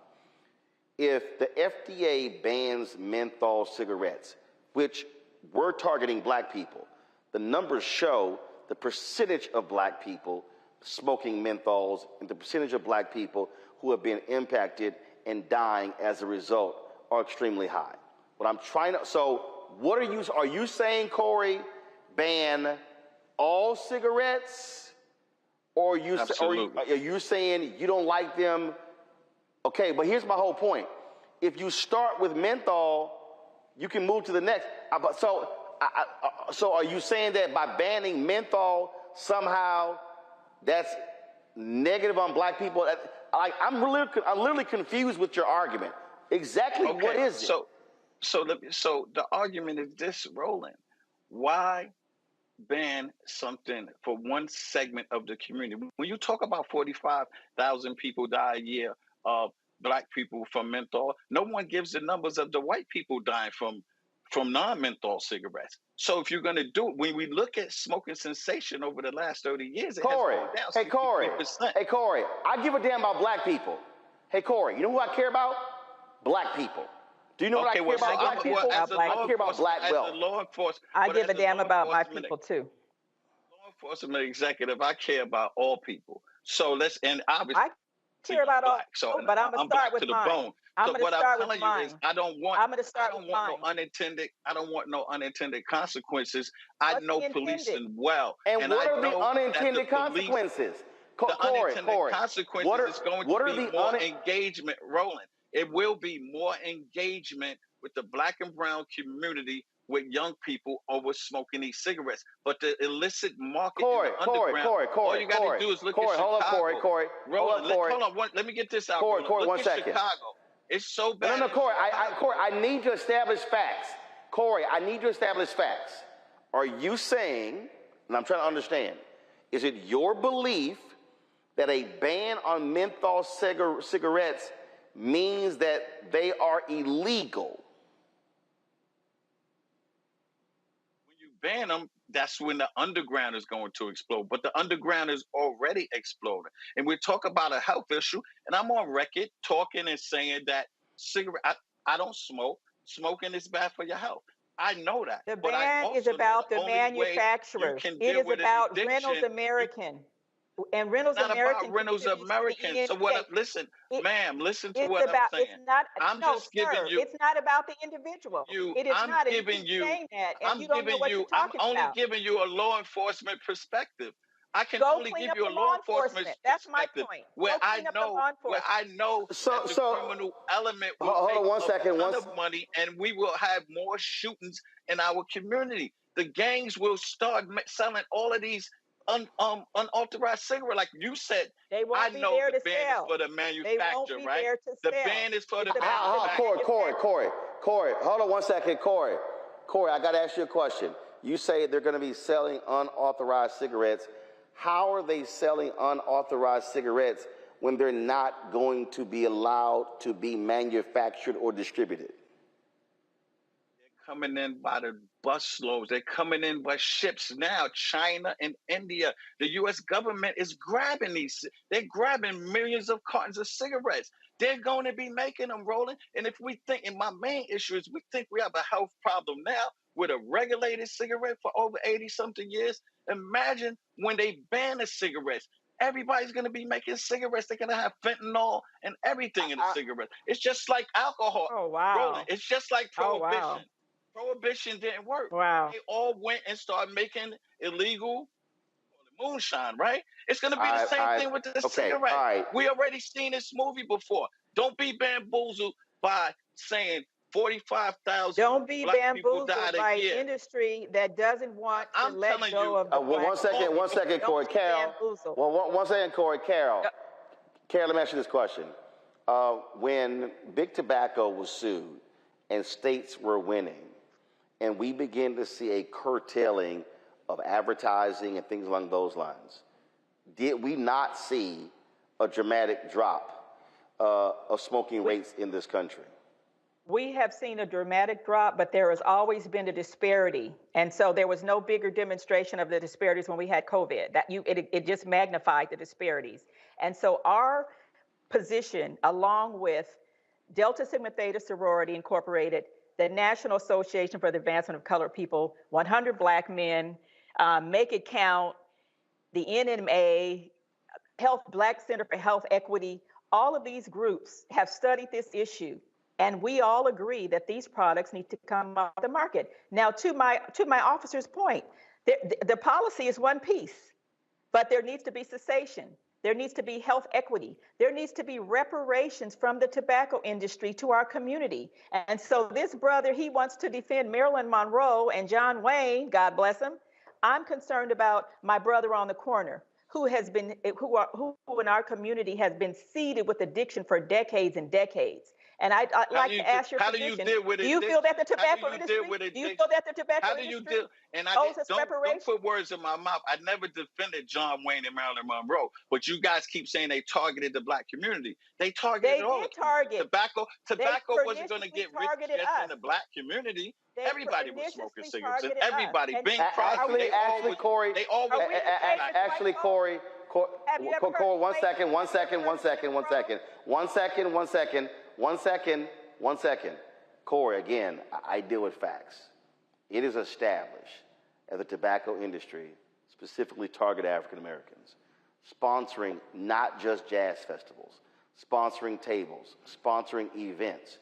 If the FDA bans menthol cigarettes, which we're targeting Black people, the numbers show the percentage of Black people smoking menthols and the percentage of Black people who have been impacted and dying as a result are extremely high. What I'm trying to, so what are you saying, Corey, ban all cigarettes? Or are you saying you don't like them? Okay, but here's my whole point. If you start with menthol, you can move to the next. So are you saying that by banning menthol, somehow that's negative on Black people? I'm literally confused with your argument. Exactly what is it?
So the argument is this, Roland. Why ban something for one segment of the community? When you talk about 45,000 people die a year of Black people from menthol, no one gives the numbers of the white people dying from non-menthol cigarettes. So if you're going to do it, when we look at smoking cessation over the last 30 years, it has gone down 63%.
Hey, Corey, I give a damn about Black people. Hey, Corey, you know who I care about? Black people. Do you know what I care about Black people? I care about Black wealth.
Law enforcement,
I give a damn about my people too.
Law enforcement executive, I care about all people. So and obviously
I care about all.
So
but I'm gonna start with
mine.
I'm gonna start with mine.
Is I don't want no unintended consequences. I know policing well.
And what are the unintended consequences?
The unintended consequences is going to be more engagement, Roland. It will be more engagement with the Black and brown community, with young people over smoking these cigarettes. But the illicit market in the underground, all you got to do is look at Chicago. Hold on, let me get this out.
Corey,
look
1
at
second.
Chicago. It's so bad.
No, Corey, I need to establish facts. Corey, I need to establish facts. Are you saying, and I'm trying to understand, is it your belief that a ban on menthol cigarettes means that they are illegal?
When you ban them, that's when the underground is going to explode. But the underground is already exploding. And we talk about a health issue, and I'm on record talking and saying that I don't smoke. Smoking is bad for your health. I know that.
The ban is about the manufacturers. It is about Reynolds American. And Reynolds American.
About Reynolds American. So listen to what I'm saying. I'm just giving you.
It's not about the individual. It is not. I'm
only giving you a law enforcement perspective. I can only give you a law enforcement perspective.
That's my point.
Where I know that the criminal element will make a ton of money, and we will have more shootings in our community. The gangs will start selling all of these unauthorized cigarette, like you said.
They won't
I
be
know
there
the
to
ban
sell.
is for the manufacturer,
they won't be
right?
There to
the
sell.
ban is for the
Corey, hold on 1 second. Corey, I got to ask you a question. You say they're going to be selling unauthorized cigarettes. How are they selling unauthorized cigarettes when they're not going to be allowed to be manufactured or distributed?
Coming in by the busloads. They're coming in by ships now. China and India. The U.S. government is grabbing these. They're grabbing millions of cartons of cigarettes. They're going to be making them, Roland. And if we think, and my main issue is we think we have a health problem now with a regulated cigarette for over 80-something years. Imagine when they ban the cigarettes. Everybody's going to be making cigarettes. They're going to have fentanyl and everything in the cigarette. It's just like alcohol.
Oh, wow.
Roland, it's just like prohibition.
Oh, wow.
Prohibition didn't work.
Wow.
They all went and started making illegal moonshine, right? It's going to be the same thing with the cigarette.
All right.
We already seen this movie before. Don't be bamboozled by saying 45,000
Don't be
black people
bamboozled
died
by
a year.
an industry that doesn't want to let go of the
one second, Corey. Carol. Well, one second, Corey. Carol. Carol, let me ask you this question. When Big Tobacco was sued and states were winning, and we began to see a curtailing of advertising and things along those lines, did we not see a dramatic drop of smoking rates in this country?
We have seen a dramatic drop, but there has always been a disparity. And so there was no bigger demonstration of the disparities when we had COVID. It just magnified the disparities. And so our position, along with Delta Sigma Theta Sorority Incorporated, the National Association for the Advancement of Colored People, 100 Black Men, Make It Count, the NMA, Black Center for Health Equity, all of these groups have studied this issue. And we all agree that these products need to come off the market. Now, to my officer's point, the policy is one piece, but there needs to be cessation. There needs to be health equity. There needs to be reparations from the tobacco industry to our community. And so this brother, he wants to defend Marilyn Monroe and John Wayne, God bless him. I'm concerned about my brother on the corner who in our community has been seeded with addiction for decades and decades. And I'd like to ask your position. Do you feel that the tobacco industry? Do you feel that the tobacco industry owes us reparations?
Don't put words in my mouth. I never defended John Wayne and Marilyn Monroe, but you guys keep saying they targeted the black community. They targeted all. Tobacco wasn't going to get rich just in the black community. Everybody was smoking cigarettes. And everybody, Bing Crosby,
Corey, one second. Corey, again, I deal with facts. It is established that the tobacco industry specifically targeted African Americans, sponsoring not just jazz festivals, sponsoring tables, sponsoring events.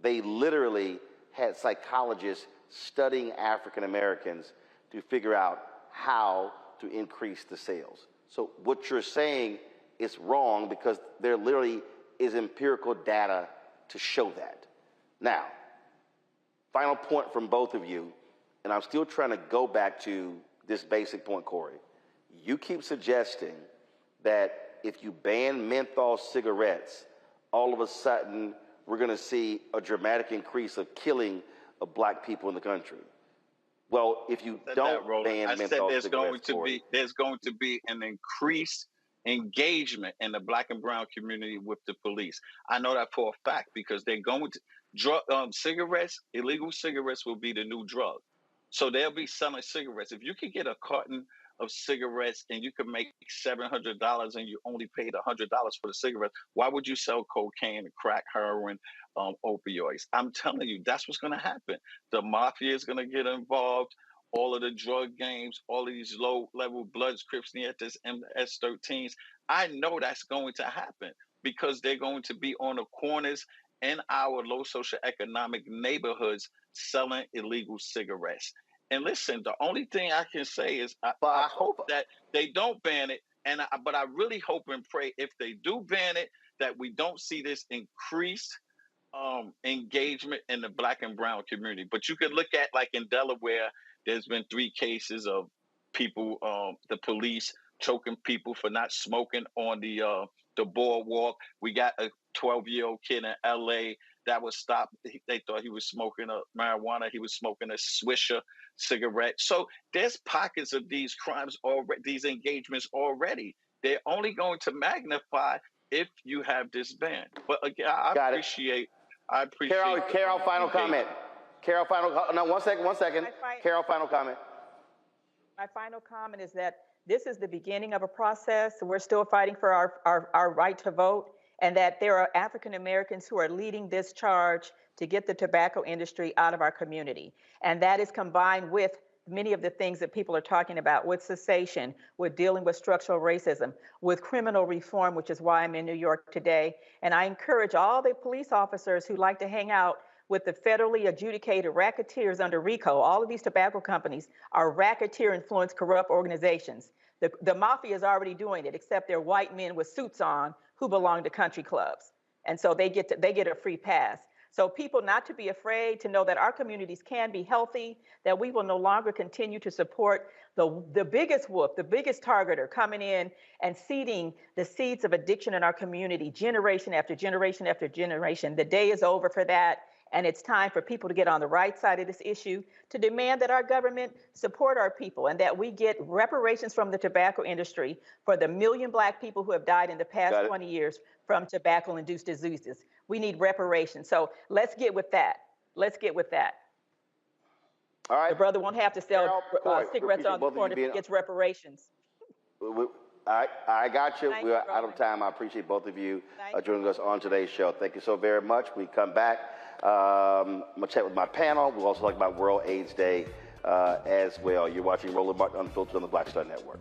They literally had psychologists studying African Americans to figure out how to increase the sales. So what you're saying is wrong because there literally is empirical data to show that. Now, final point from both of you, and I'm still trying to go back to this basic point, Corey. You keep suggesting that if you ban menthol cigarettes, all of a sudden we're going to see a dramatic increase of killing of black people in the country. Well, if you don't ban menthol cigarettes,
there's going to be an increased engagement in the black and brown community with the police. I know that for a fact because they're going to cigarettes. Illegal cigarettes will be the new drug, so they'll be selling cigarettes. If you could get a carton of cigarettes and you could make $700 and you only paid $100 for the cigarettes, why would you sell cocaine, crack, heroin, opioids? I'm telling you, that's what's going to happen. The mafia is going to get involved. All of the drug games, all of these low-level Bloods, Crips, Nietas, MS-13s. I know that's going to happen because they're going to be on the corners in our low socioeconomic neighborhoods selling illegal cigarettes. And listen, the only thing I can say is I hope that they don't ban it. But I really hope and pray if they do ban it, that we don't see this increased engagement in the black and brown community. But you could look at, like in Delaware, there's been 3 cases of people, the police choking people for not smoking on the boardwalk. We got a 12-year-old kid in L.A. that was stopped. They thought he was smoking marijuana. He was smoking a Swisher cigarette. So there's pockets of these crimes already, these engagements already. They're only going to magnify if you have this ban. But again, I appreciate.
Carol, final comment. Carol, no, one second. Carol, final comment.
My final comment is that this is the beginning of a process. We're still fighting for our right to vote. and that there are African Americans who are leading this charge to get the tobacco industry out of our community. And that is combined with many of the things that people are talking about, with cessation, with dealing with structural racism, with criminal reform, which is why I'm in New York today. And I encourage all the police officers who like to hang out with the federally adjudicated racketeers under RICO. All of these tobacco companies are racketeer-influenced corrupt organizations. The mafia is already doing it, except they're white men with suits on who belong to country clubs. And so they get a free pass. So people not to be afraid, to know that our communities can be healthy, that we will no longer continue to support the biggest wolf, the biggest targeter coming in and seeding the seeds of addiction in our community, generation after generation after generation. The day is over for that. And it's time for people to get on the right side of this issue, to demand that our government support our people and that we get reparations from the tobacco industry for the 1 million Black people who have died in the past 20 years from tobacco-induced diseases. We need reparations. So let's get with that. Let's get with that.
All right.
The brother won't have to sell cigarettes on the corner if he gets reparations.
I got you. We're out of time. I appreciate both of you joining us on today's show. Thank you so very much. We come back. I'm going to chat with my panel. We'll also talk about World AIDS Day as well. You're watching Roland Martin Unfiltered on the Black Star Network.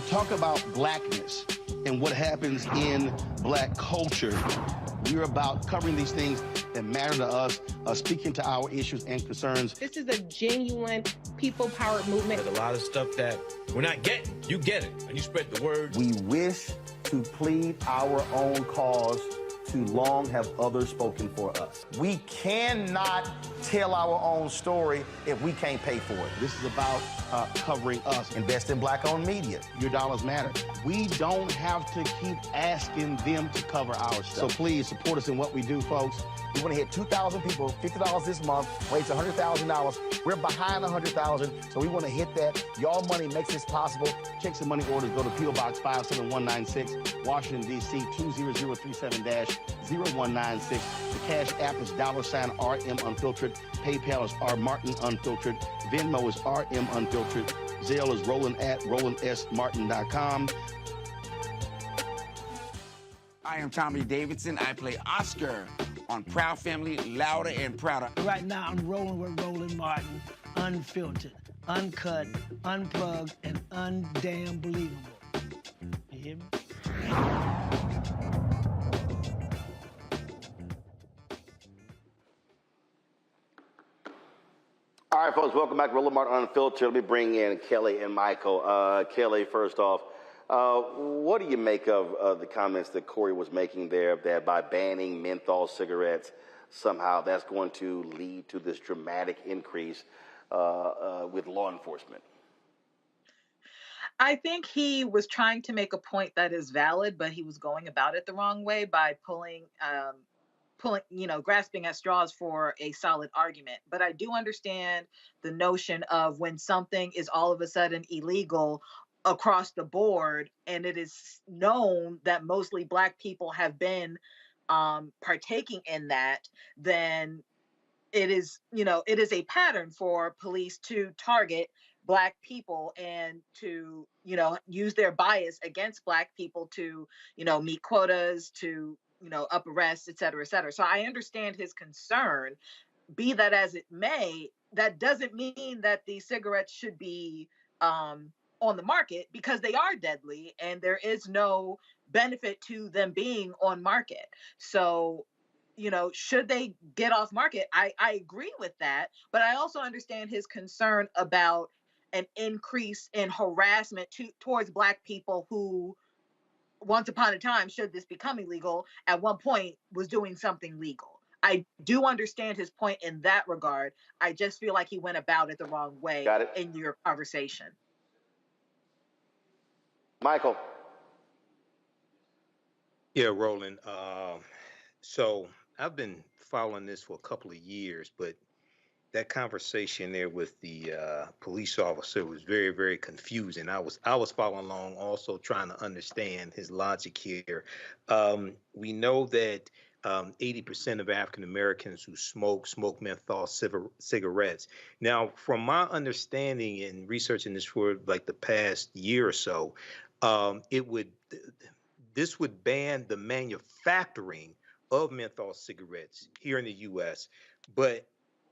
Talk about blackness and what happens in Black culture. We're about covering these things that matter to us, speaking to our issues and concerns.
This is a genuine people-powered movement.
There's a lot of stuff that we're not getting. You get it, and you spread the word.
We wish to plead our own cause. Too long have others spoken for us. We cannot tell our own story if we can't pay for it. This is about covering us. Invest in Black-owned media. Your dollars matter. We don't have to keep asking them to cover our stuff. So please support us in what we do, folks. We want to hit 2,000 people, $50 this month, raise $100,000. We're behind 100,000, so we want to hit that. Y'all money makes this possible. Checks and money orders go to P.O. Box 57196, Washington, D.C. 20037-0196. The Cash App is $RM Unfiltered. PayPal is R Martin Unfiltered. Venmo is RM Unfiltered. Zelle is Roland@RolandSMartin.com.
I am Tommy Davidson. I play Oscar on Proud Family, Louder and Prouder.
Right now, I'm rolling with Roland Martin, unfiltered, uncut, unplugged, and undamn believable. You hear me?
All right, folks, welcome back to Roland Martin Unfiltered. Let me bring in Kelly and Michael. Kelly, first off, what do you make of the comments that Corey was making there, that by banning menthol cigarettes, somehow that's going to lead to this dramatic increase with law enforcement?
I think he was trying to make a point that is valid, but he was going about it the wrong way by grasping at straws for a solid argument. But I do understand the notion of when something is all of a sudden illegal across the board, and it is known that mostly Black people have been partaking in that, then it is a pattern for police to target Black people and to, use their bias against Black people to, meet quotas, to, up arrests, et cetera, et cetera. So I understand his concern. Be that as it may, that doesn't mean that the cigarettes should be on the market, because they are deadly and there is no benefit to them being on market. So, should they get off market? I agree with that, but I also understand his concern about an increase in harassment towards Black people who, once upon a time, should this become illegal, at one point was doing something legal. I do understand his point in that regard. I just feel like he went about it the wrong way in your conversation.
Michael.
Yeah, Roland. So I've been following this for a couple of years, but that conversation there with the police officer was very, very confusing. I was following along, also trying to understand his logic here. We know that 80% of African Americans who smoke menthol cigarettes. Now, from my understanding in researching this for like the past year or so, this would ban the manufacturing of menthol cigarettes here in the U.S., but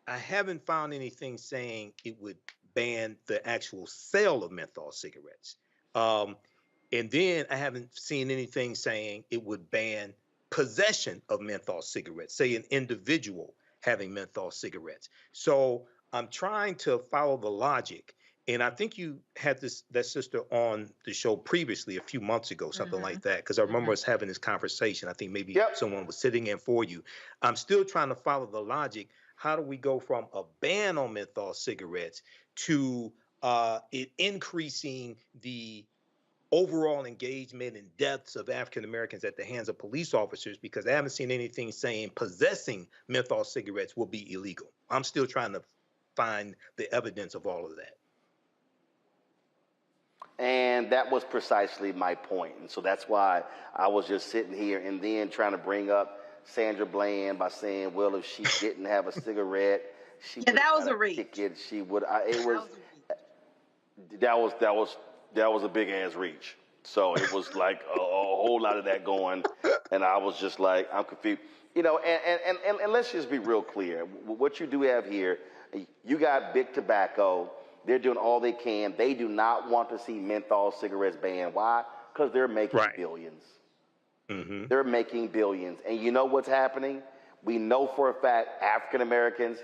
I haven't found anything saying it would ban the actual sale of menthol cigarettes. And then I haven't seen anything saying it would ban possession of menthol cigarettes, say an individual having menthol cigarettes. So I'm trying to follow the logic. And I think you had that sister on the show previously a few months ago, something like that, because I remember us having this conversation. I think maybe someone was sitting in for you. I'm still trying to follow the logic. How do we go from a ban on menthol cigarettes to it increasing the overall engagement and deaths of African Americans at the hands of police officers? Because I haven't seen anything saying possessing menthol cigarettes will be illegal. I'm still trying to find the evidence of all of that.
And that was precisely my point. And so that's why I was just sitting here and then trying to bring up Sandra Bland by saying, well, if she didn't have a cigarette, she
that was a reach.
Ticket, she would. That was a big ass reach. So it was like a whole lot of that going, and I was just like, I'm confused. You know, and let's just be real clear. What you do have here, you got big tobacco. They're doing all they can. They do not want to see menthol cigarettes banned. Why? Because they're making billions. Mm-hmm. They're making billions. And you know what's happening? We know for a fact African Americans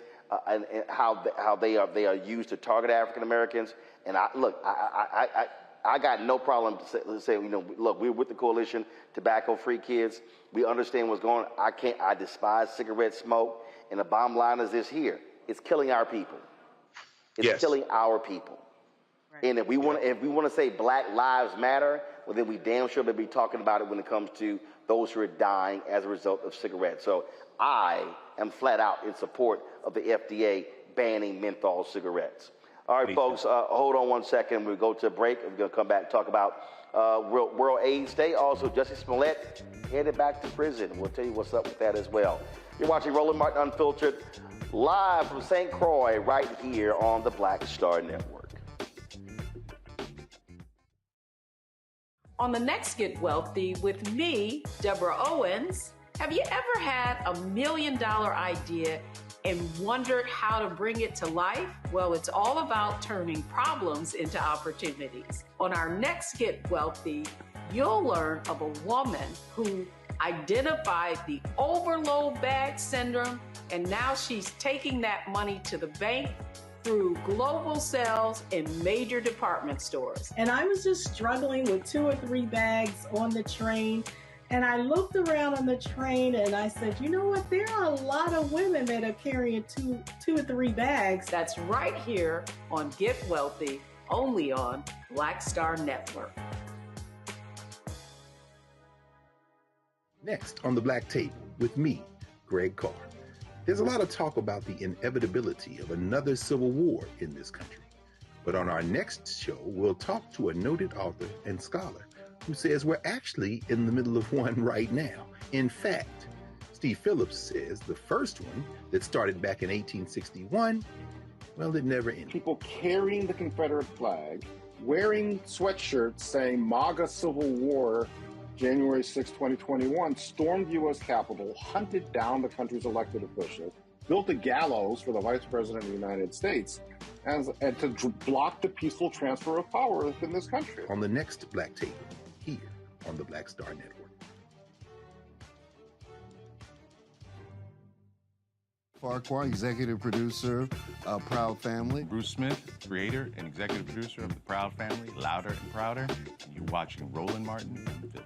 and how they are used to target African Americans. And I got no problem to say, you know, look, we're with the coalition, tobacco-free kids. We understand what's going on. I despise cigarette smoke. And the bottom line is this here. It's killing our people. It's killing our people. Right. And if we want to say Black Lives Matter, well, then we damn sure better be talking about it when it comes to those who are dying as a result of cigarettes. So I am flat out in support of the FDA banning menthol cigarettes. All right, folks, hold on one second. We'll go to a break. We're going to come back and talk about World AIDS Day. Also, Jussie Smollett headed back to prison. We'll tell you what's up with that as well. You're watching Roland Martin Unfiltered, live from St. Croix, right here on the Black Star Network.
On the next Get Wealthy with me, Deborah Owens, have you ever had $1 million idea and wondered how to bring it to life? Well, it's all about turning problems into opportunities. On our next Get Wealthy, you'll learn of a woman who identified the overload bag syndrome, and now she's taking that money to the bank through global sales in major department stores.
And I was just struggling with 2 or 3 bags on the train. And I looked around on the train and I said, you know what? There are a lot of women that are carrying two or 3 bags.
That's right here on Get Wealthy, only on Black Star Network.
Next on the Black Table with me, Greg Carr. There's a lot of talk about the inevitability of another civil war in this country. But on our next show, we'll talk to a noted author and scholar who says we're actually in the middle of one right now. In fact, Steve Phillips says the first one that started back in 1861, well, it never ended.
People carrying the Confederate flag, wearing sweatshirts saying MAGA Civil War, January 6, 2021, stormed the U.S. Capitol, hunted down the country's elected officials, built a gallows for the Vice President of the United States, and to block the peaceful transfer of power within this country.
On the next Black Table, here on the Black Star Network.
Farquhar, executive producer of Proud Family.
Bruce Smith, creator and executive producer of The Proud Family, Louder and Prouder. And you're watching Roland Martin Unfiltered.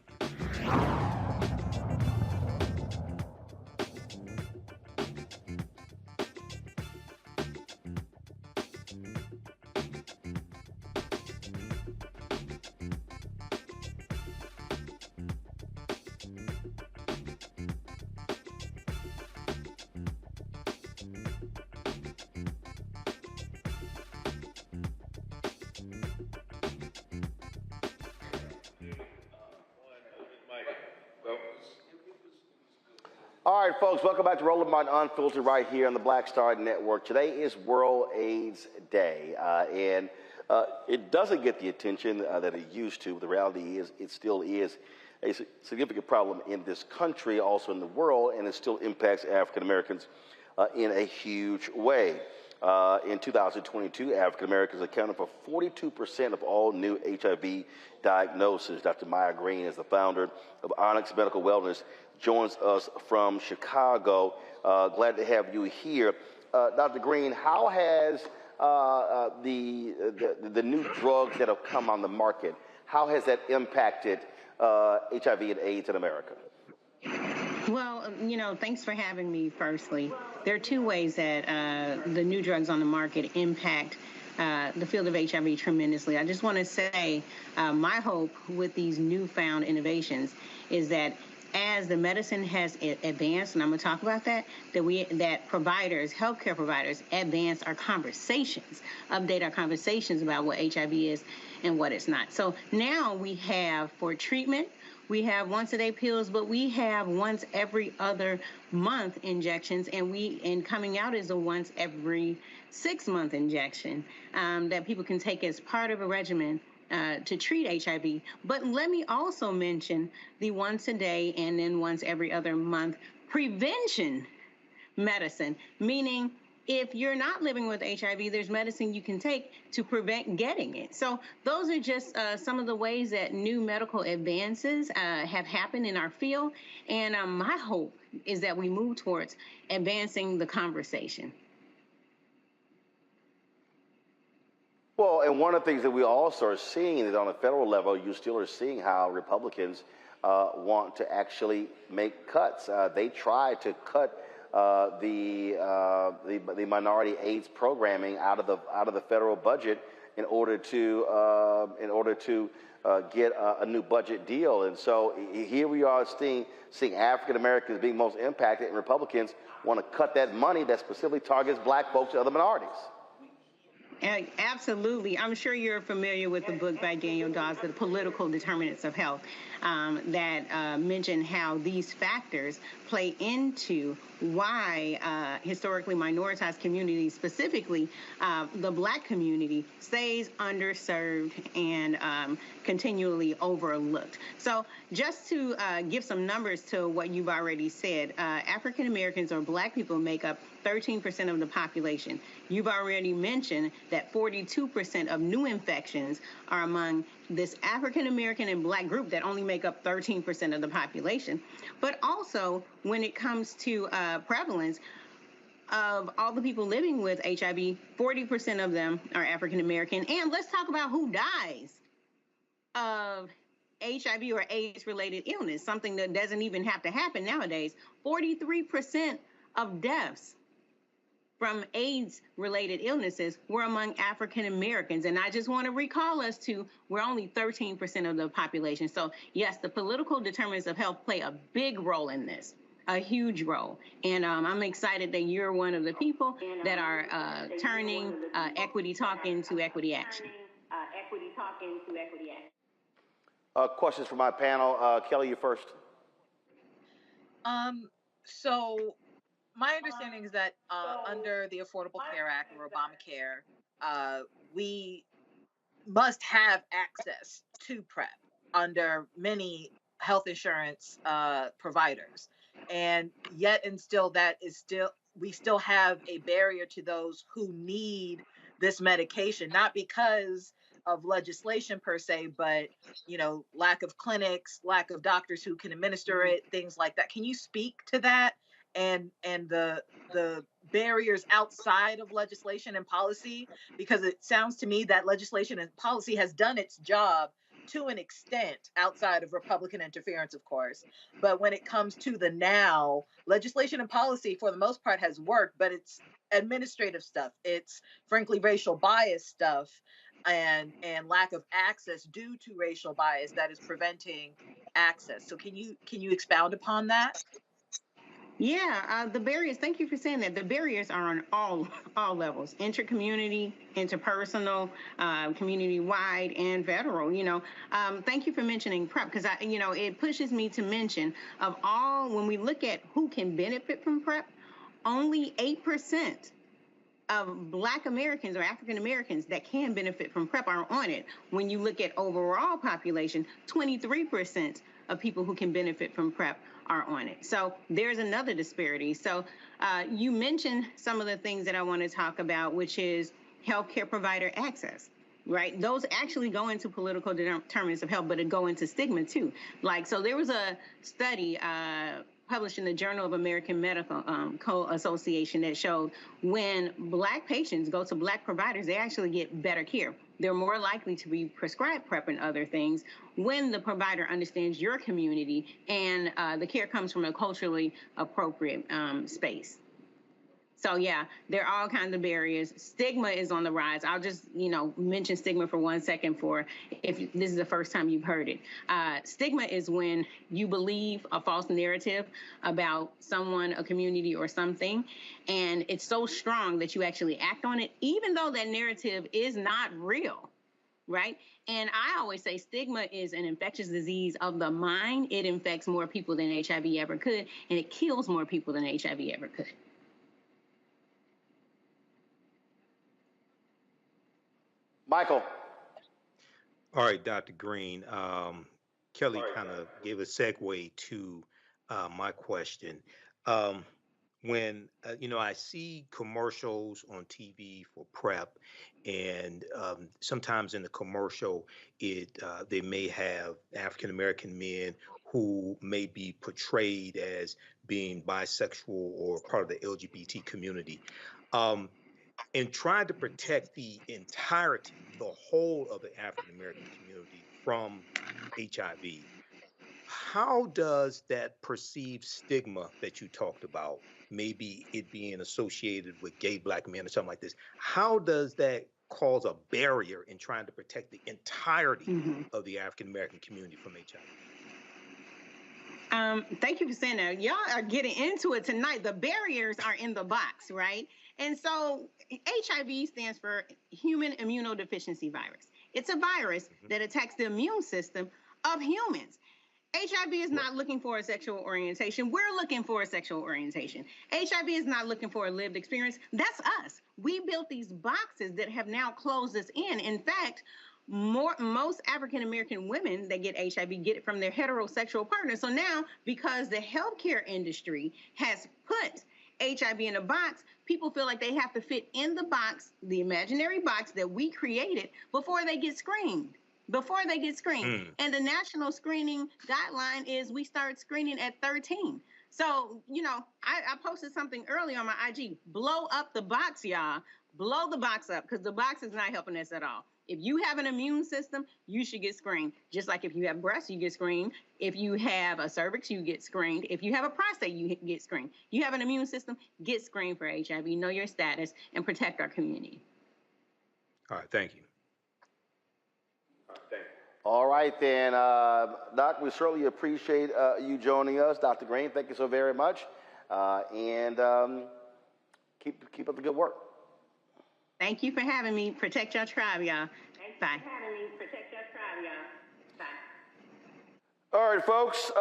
All right, folks, welcome back to Roland Martin Unfiltered right here on the Black Star Network. Today is World AIDS Day, and it doesn't get the attention that it used to. The reality is it still is a significant problem in this country, also in the world, and it still impacts African Americans in a huge way. In 2022, African Americans accounted for 42% of all new HIV diagnoses. Dr. Maya Green is the founder of Onyx Medical Wellness, joins us from Chicago. Glad to have you here. Dr. Green, how has the new drugs that have come on the market, how has that impacted HIV and AIDS in America?
Well, thanks for having me, firstly. There are two ways that the new drugs on the market impact the field of HIV tremendously. I just want to say my hope with these newfound innovations is that as the medicine has advanced, and I'm going to talk about that, that providers, healthcare providers, advance our conversations, update our conversations about what HIV is and what it's not. So now we have, for treatment, we have once-a-day pills, but we have once every other month injections, and coming out is a once every 6-month injection that people can take as part of a regimen to treat HIV. But let me also mention the once a day and then once every other month prevention medicine, meaning if you're not living with HIV, there's medicine you can take to prevent getting it. So those are just some of the ways that new medical advances have happened in our field. And my hope is that we move towards advancing the conversation.
Well, and one of the things that we also are seeing is on a federal level, you still are seeing how Republicans want to actually make cuts. They try to cut the minority AIDS programming out of the federal budget in order to get a new budget deal. And so here we are seeing African Americans being most impacted, and Republicans want to cut that money that specifically targets Black folks and other minorities.
Absolutely. I'm sure you're familiar with the book by Daniel Dawes, The Political Determinants of Health, that mention how these factors play into why historically minoritized communities, specifically the Black community, stays underserved and continually overlooked. So just to give some numbers to what you've already said, African Americans or Black people make up 13% of the population. You've already mentioned that 42% of new infections are among this African American and Black group that only make up 13% of the population. But also, when it comes to prevalence of all the people living with HIV, 40% of them are African American. And let's talk about who dies of HIV or AIDS-related illness, something that doesn't even have to happen nowadays. 43% of deaths from AIDS-related illnesses were among African Americans. And I just want to recall us to, we're only 13% of the population. So yes, the political determinants of health play a big role in this, a huge role. And I'm excited that you're one of the people that are turning equity talk into equity action.
Questions from my panel. Kelly, you first.
So my understanding is that under the Affordable Care Act or Obamacare, we must have access to PrEP under many health insurance providers. And yet and still we still have a barrier to those who need this medication, not because of legislation per se, but lack of clinics, lack of doctors who can administer it, things like that. Can you speak to that and the barriers outside of legislation and policy? Because it sounds to me that legislation and policy has done its job to an extent outside of Republican interference, of course. But when it comes to the now, legislation and policy for the most part has worked, but it's administrative stuff. It's frankly racial bias stuff and lack of access due to racial bias that is preventing access. So can you expound upon that?
Yeah, the barriers, thank you for saying that. The barriers are on all levels, inter-community, interpersonal, community-wide, and federal, Thank you for mentioning PrEP, because, it pushes me to mention of all, when we look at who can benefit from PrEP, only 8% of Black Americans or African Americans that can benefit from PrEP are on it. When you look at overall population, 23% of people who can benefit from PrEP are on it. So there's another disparity. So you mentioned some of the things that I want to talk about, which is healthcare provider access, right? Those actually go into political determinants of health, but it go into stigma too. So there was a study published in the Journal of American Medical Association that showed when Black patients go to Black providers, they actually get better care. They're more likely to be prescribed PrEP and other things when the provider understands your community and the care comes from a culturally appropriate space. So yeah, there are all kinds of barriers. Stigma is on the rise. I'll just, mention stigma for 1 second for if this is the first time you've heard it. Stigma is when you believe a false narrative about someone, a community, or something, and it's so strong that you actually act on it, even though that narrative is not real, right? And I always say stigma is an infectious disease of the mind. It infects more people than HIV ever could, and it kills more people than HIV ever could.
Michael.
All right, Dr. Green. Kelly kind of gave a segue to my question. When I see commercials on TV for PrEP, and sometimes in the commercial, they may have African American men who may be portrayed as being bisexual or part of the LGBT community. In trying to protect the entirety, the whole of the African American community from HIV, how does that perceived stigma that you talked about, maybe it being associated with gay Black men or something like this, how does that cause a barrier in trying to protect the entirety of the African American community from HIV?
Thank you for saying that. Y'all are getting into it tonight. The barriers are in the box, right? And so HIV stands for human immunodeficiency virus. It's a virus that attacks the immune system of humans. HIV is not looking for a sexual orientation. We're looking for a sexual orientation. HIV is not looking for a lived experience. That's us. We built these boxes that have now closed us in. In fact, most African American women that get HIV get it from their heterosexual partners. So now, because the healthcare industry has put HIV in a box, people feel like they have to fit in the box, the imaginary box that we created, before they get screened. And the national screening guideline is we start screening at 13. So, I posted something early on my IG. Blow up the box, y'all. Blow the box up, because the box is not helping us at all. If you have an immune system, you should get screened. Just like if you have breasts, you get screened. If you have a cervix, you get screened. If you have a prostate, you get screened. You have an immune system, get screened for HIV. Know your status and protect our community.
All right, thank you.
All right, then, Doc, we certainly appreciate you joining us. Dr. Green, thank you so very much. And keep up the good work.
Thank you for having me. Protect your tribe, y'all. Bye.
All right, folks,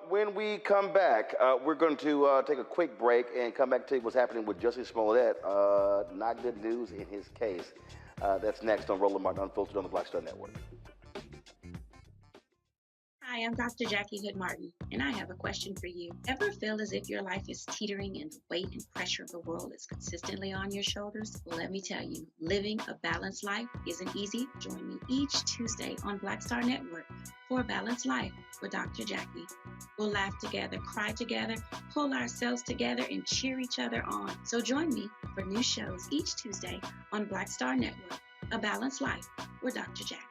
when we come back, we're going to take a quick break and come back to tell you what's happening with Jussie Smollett. Not good news in his case. That's next on Roland Martin Unfiltered on the Black Star Network.
Hi, I'm Dr. Jackie Hood Martin, and I have a question for you. Ever feel as if your life is teetering and the weight and pressure of the world is consistently on your shoulders? Well, let me tell you, living a balanced life isn't easy. Join me each Tuesday on Black Star Network for A Balanced Life with Dr. Jackie. We'll laugh together, cry together, pull ourselves together, and cheer each other on. So join me for new shows each Tuesday on Black Star Network, A Balanced Life with Dr. Jackie.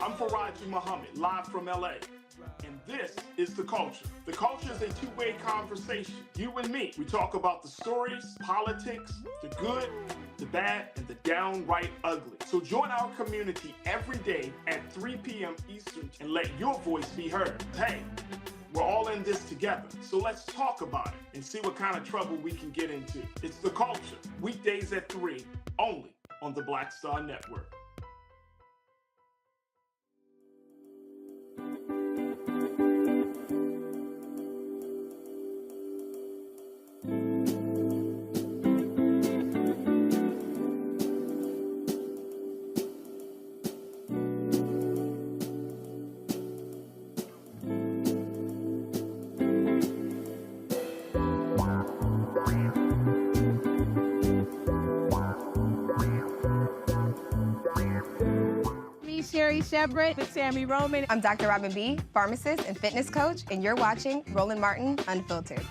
I'm Faraji Muhammad, live from LA. And this is The Culture. The Culture is a two-way conversation. You and me. We talk about the stories, politics, the good, the the bad, and the downright ugly. So join our community every day at 3 p.m. Eastern and let your voice be heard. Hey, we're all in this together, so let's talk about it and see what kind of trouble we can get into. It's The Culture, weekdays at 3, only on the Black Star Network.
Sherry Shepard with Sammy Roman. I'm Dr. Robin B., pharmacist and fitness coach, and you're watching Roland Martin Unfiltered.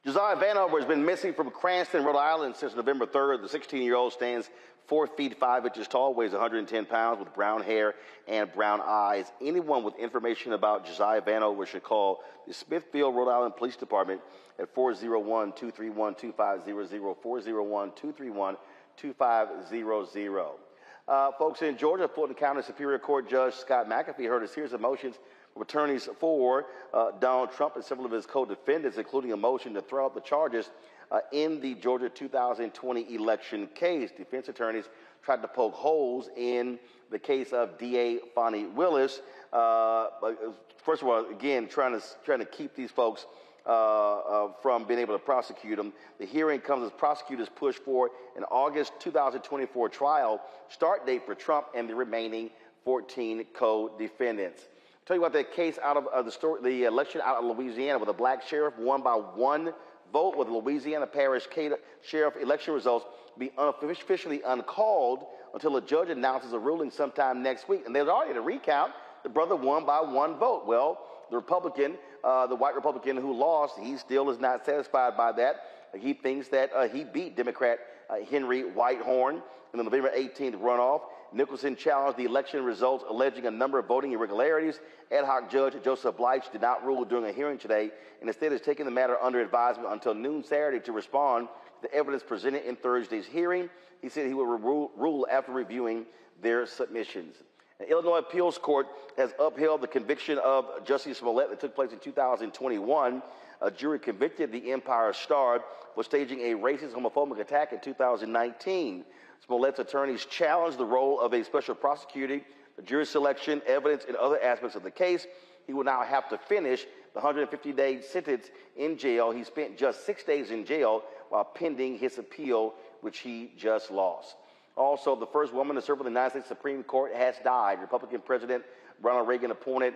Josiah Vanover has been missing from Cranston, Rhode Island since November 3rd. The 16-year-old stands 4 feet 5 inches tall, weighs 110 pounds, with brown hair and brown eyes. Anyone with information about Josiah Vanover should call the Smithfield, Rhode Island Police Department at 401-231-2500, 401-231-2500. Folks, in Georgia, Fulton County Superior Court Judge Scott McAfee heard a series of motions from attorneys for Donald Trump and several of his co-defendants, including a motion to throw out the charges in the Georgia 2020 election case. Defense attorneys tried to poke holes in the case of DA Fonnie Willis. First of all, again, trying to keep these folks from being able to prosecute them. The hearing comes as prosecutors push for an August 2024 trial start date for Trump and the remaining 14 co-defendants. Tell you about that case out of the election out of Louisiana, where the black sheriff won by 1 vote, with the Louisiana Parish Sheriff election results be officially uncalled until a judge announces a ruling sometime next week. And there's already a recount. The brother won by 1 vote. Well, the Republican, the white Republican who lost, he still is not satisfied by that. He thinks that he beat Democrat Henry Whitehorn in the November 18th runoff. Nicholson challenged the election results, alleging a number of voting irregularities. Ad hoc Judge Joseph Bleich did not rule during a hearing today, and instead is taking the matter under advisement until noon Saturday to respond to the evidence presented in Thursday's hearing. He said he will rule after reviewing their submissions. An Illinois appeals court has upheld the conviction of Jussie Smollett that took place in 2021. A jury convicted the Empire Star for staging a racist, homophobic attack in 2019. Smollett's attorneys challenged the role of a special prosecutor, the jury selection, evidence, and other aspects of the case. He will now have to finish the 150-day sentence in jail. He spent just 6 days in jail while pending his appeal, which he just lost. Also, the first woman to serve on the United States Supreme Court has died. Republican President Ronald Reagan appointed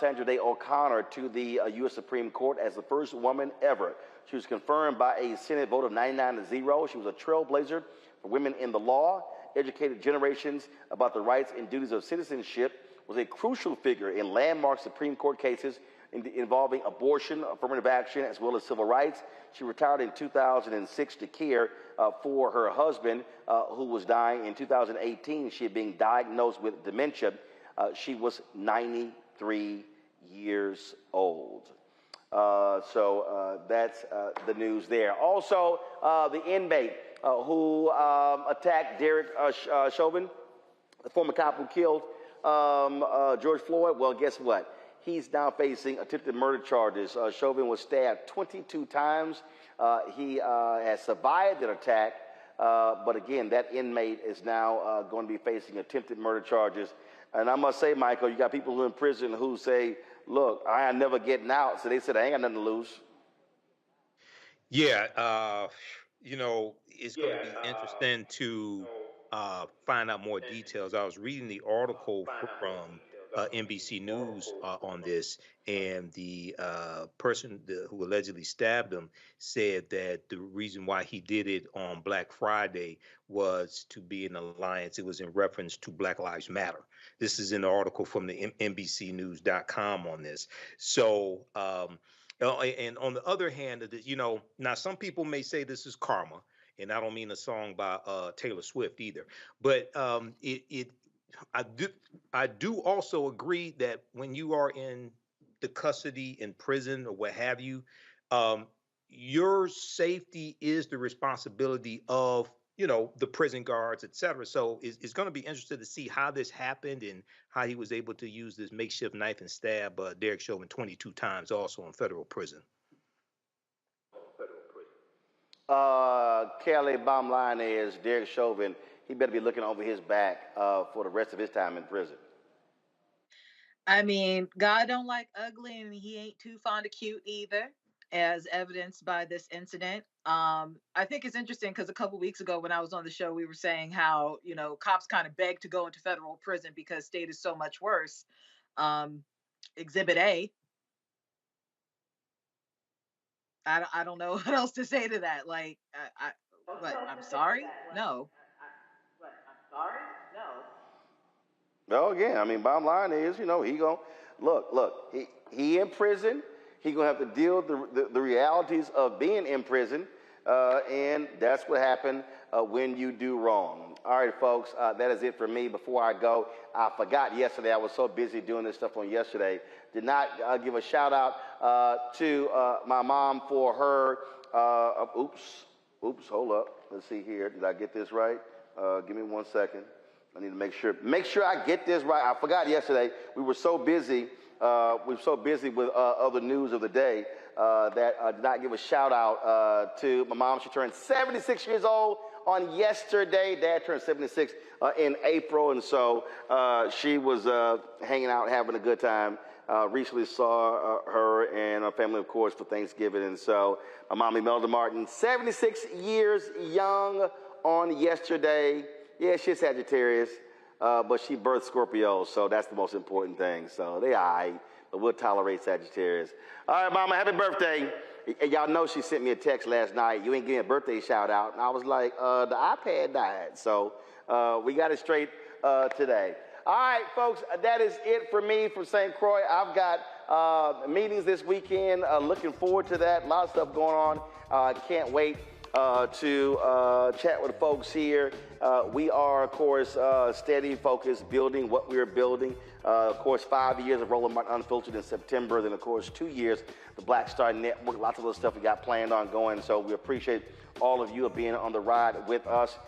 Sandra Day O'Connor to the U.S. Supreme Court as the first woman ever. She was confirmed by a Senate vote of 99-0. She was a trailblazer for women in the law, educated generations about the rights and duties of citizenship, was a crucial figure in landmark Supreme Court cases involving abortion, affirmative action, as well as civil rights. She retired in 2006 to care for her husband, who was dying in 2018. She had been diagnosed with dementia. She was 93 years old. So that's the news there. Also, the inmate who attacked Derek Chauvin, the former cop who killed George Floyd, well, guess what? He's now facing attempted murder charges. Chauvin was stabbed 22 times. He has survived an attack, but again, that inmate is now going to be facing attempted murder charges. And I must say, Michael, you got people who are in prison who say, look, I ain't never getting out. So they said, I ain't got nothing to lose.
Yeah, you know, it's going to be interesting to find out more details. I was reading the article from NBC News on this, and the person who allegedly stabbed him said that the reason why he did it on Black Friday was to be an alliance. It was in reference to Black Lives Matter. This is an article from the NBCnews.com on this. So, and on the other hand, now some people may say this is karma, and I don't mean a song by Taylor Swift either, but I do also agree that when you are in the custody in prison or what have you, your safety is the responsibility of the prison guards, et cetera. So it's going to be interesting to see how this happened and how he was able to use this makeshift knife and stab Derek Chauvin 22 times, also in federal prison.
Kelly, bottom line is Derek Chauvin, he better be looking over his back for the rest of his time in prison.
I mean, God don't like ugly, and he ain't too fond of cute either, as evidenced by this incident. I think it's interesting because a couple weeks ago when I was on the show, we were saying how, cops kind of beg to go into federal prison because state is so much worse. Exhibit A. I don't know what else to say to that. Like, I'm sorry? No.
Well, again, I mean, bottom line is, he gonna look. He in prison. He gonna have to deal with the realities of being in prison, and that's what happened when you do wrong. All right, folks, that is it for me. Before I go, I forgot yesterday. I was so busy doing this stuff on yesterday. Did not give a shout out to my mom for her. Oops, hold up. Let's see here. Did I get this right? Give me 1 second. I need to make sure I get this right. I forgot yesterday. We were so busy. With other news of the day that did not give a shout out to my mom. She turned 76 years old on yesterday. Dad turned 76 in April, and so she was hanging out, having a good time. Recently saw her and her family, of course, for Thanksgiving, and so my mom, Imelda Martin, 76 years young on yesterday. Yeah, she's Sagittarius. But she birthed Scorpio, so that's the most important thing. So they all right, but we'll tolerate Sagittarius. All right, Mama, happy birthday. Y'all know she sent me a text last night. You ain't giving a birthday shout out. And I was like, the iPad died. So we got it straight today. All right, folks, that is it for me from St. Croix. I've got meetings this weekend. Looking forward to that. A lot of stuff going on. Can't wait to chat with the folks here. We are, of course, steady, focused, building what we are building. Of course, 5 years of Roland Martin Unfiltered in September. Then, of course, 2 years, the Black Star Network. Lots of other stuff we got planned on going. So we appreciate all of you being on the ride with us.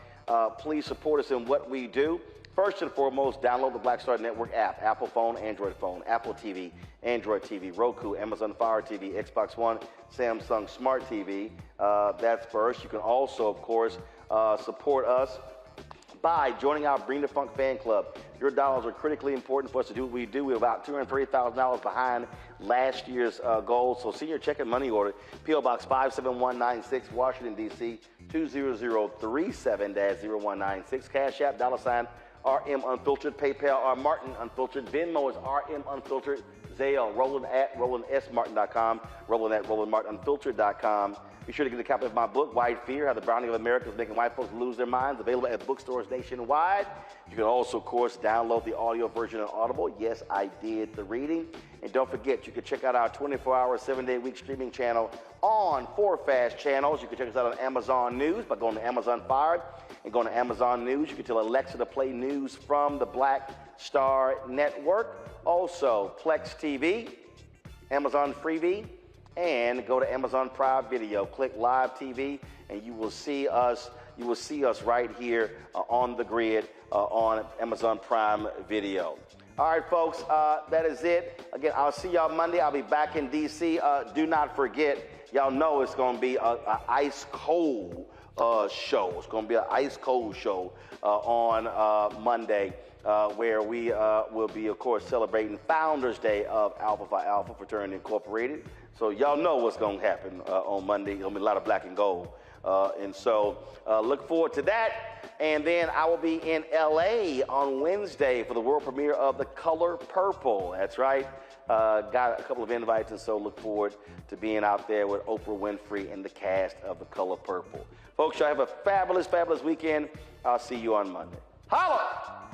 Please support us in what we do. First and foremost, download the Black Star Network app, Apple phone, Android phone, Apple TV, Android TV, Roku, Amazon Fire TV, Xbox One, Samsung Smart TV. That's first. You can also, of course, support us by joining our Bring the Funk fan club. Your dollars are critically important for us to do what we do. We're about $230,000 behind last year's goal. So send your check and money order. P.O. Box 57196, Washington, D.C., 20037-0196. Cash App, $, RM Unfiltered. PayPal, R Martin Unfiltered. Venmo is RM Unfiltered. Zelle, Roland at RolandSMartin.com. Roland at RolandMartinUnfiltered.com. Be sure to get a copy of my book, White Fear, How the Browning of America is Making White Folks Lose Their Minds, available at bookstores nationwide. You can also, of course, download the audio version on Audible. Yes, I did the reading. And don't forget, you can check out our 24-hour, 7-day-a-week streaming channel on 4 fast channels. You can check us out on Amazon News by going to Amazon Fire and going to Amazon News. You can tell Alexa to play news from the Black Star Network. Also, Plex TV, Amazon Freevee, and go to Amazon Prime Video. Click Live TV, and you will see us. You will see us right here on the grid on Amazon Prime Video. All right, folks, that is it. Again, I'll see y'all Monday. I'll be back in D.C. Do not forget, y'all know it's going to be an ice cold show. It's going to be an ice cold show on Monday. Where we will be, of course, celebrating Founders Day of Alpha Phi Alpha Fraternity Incorporated. So y'all know what's going to happen on Monday. There's going to be a lot of black and gold And so look forward to that. And then I will be in LA on Wednesday for the world premiere of The Color Purple. That's right. Got a couple of invites, and so look forward to being out there with Oprah Winfrey and the cast of The Color Purple. Folks, y'all have a fabulous, fabulous weekend. I'll see you on Monday. Holla!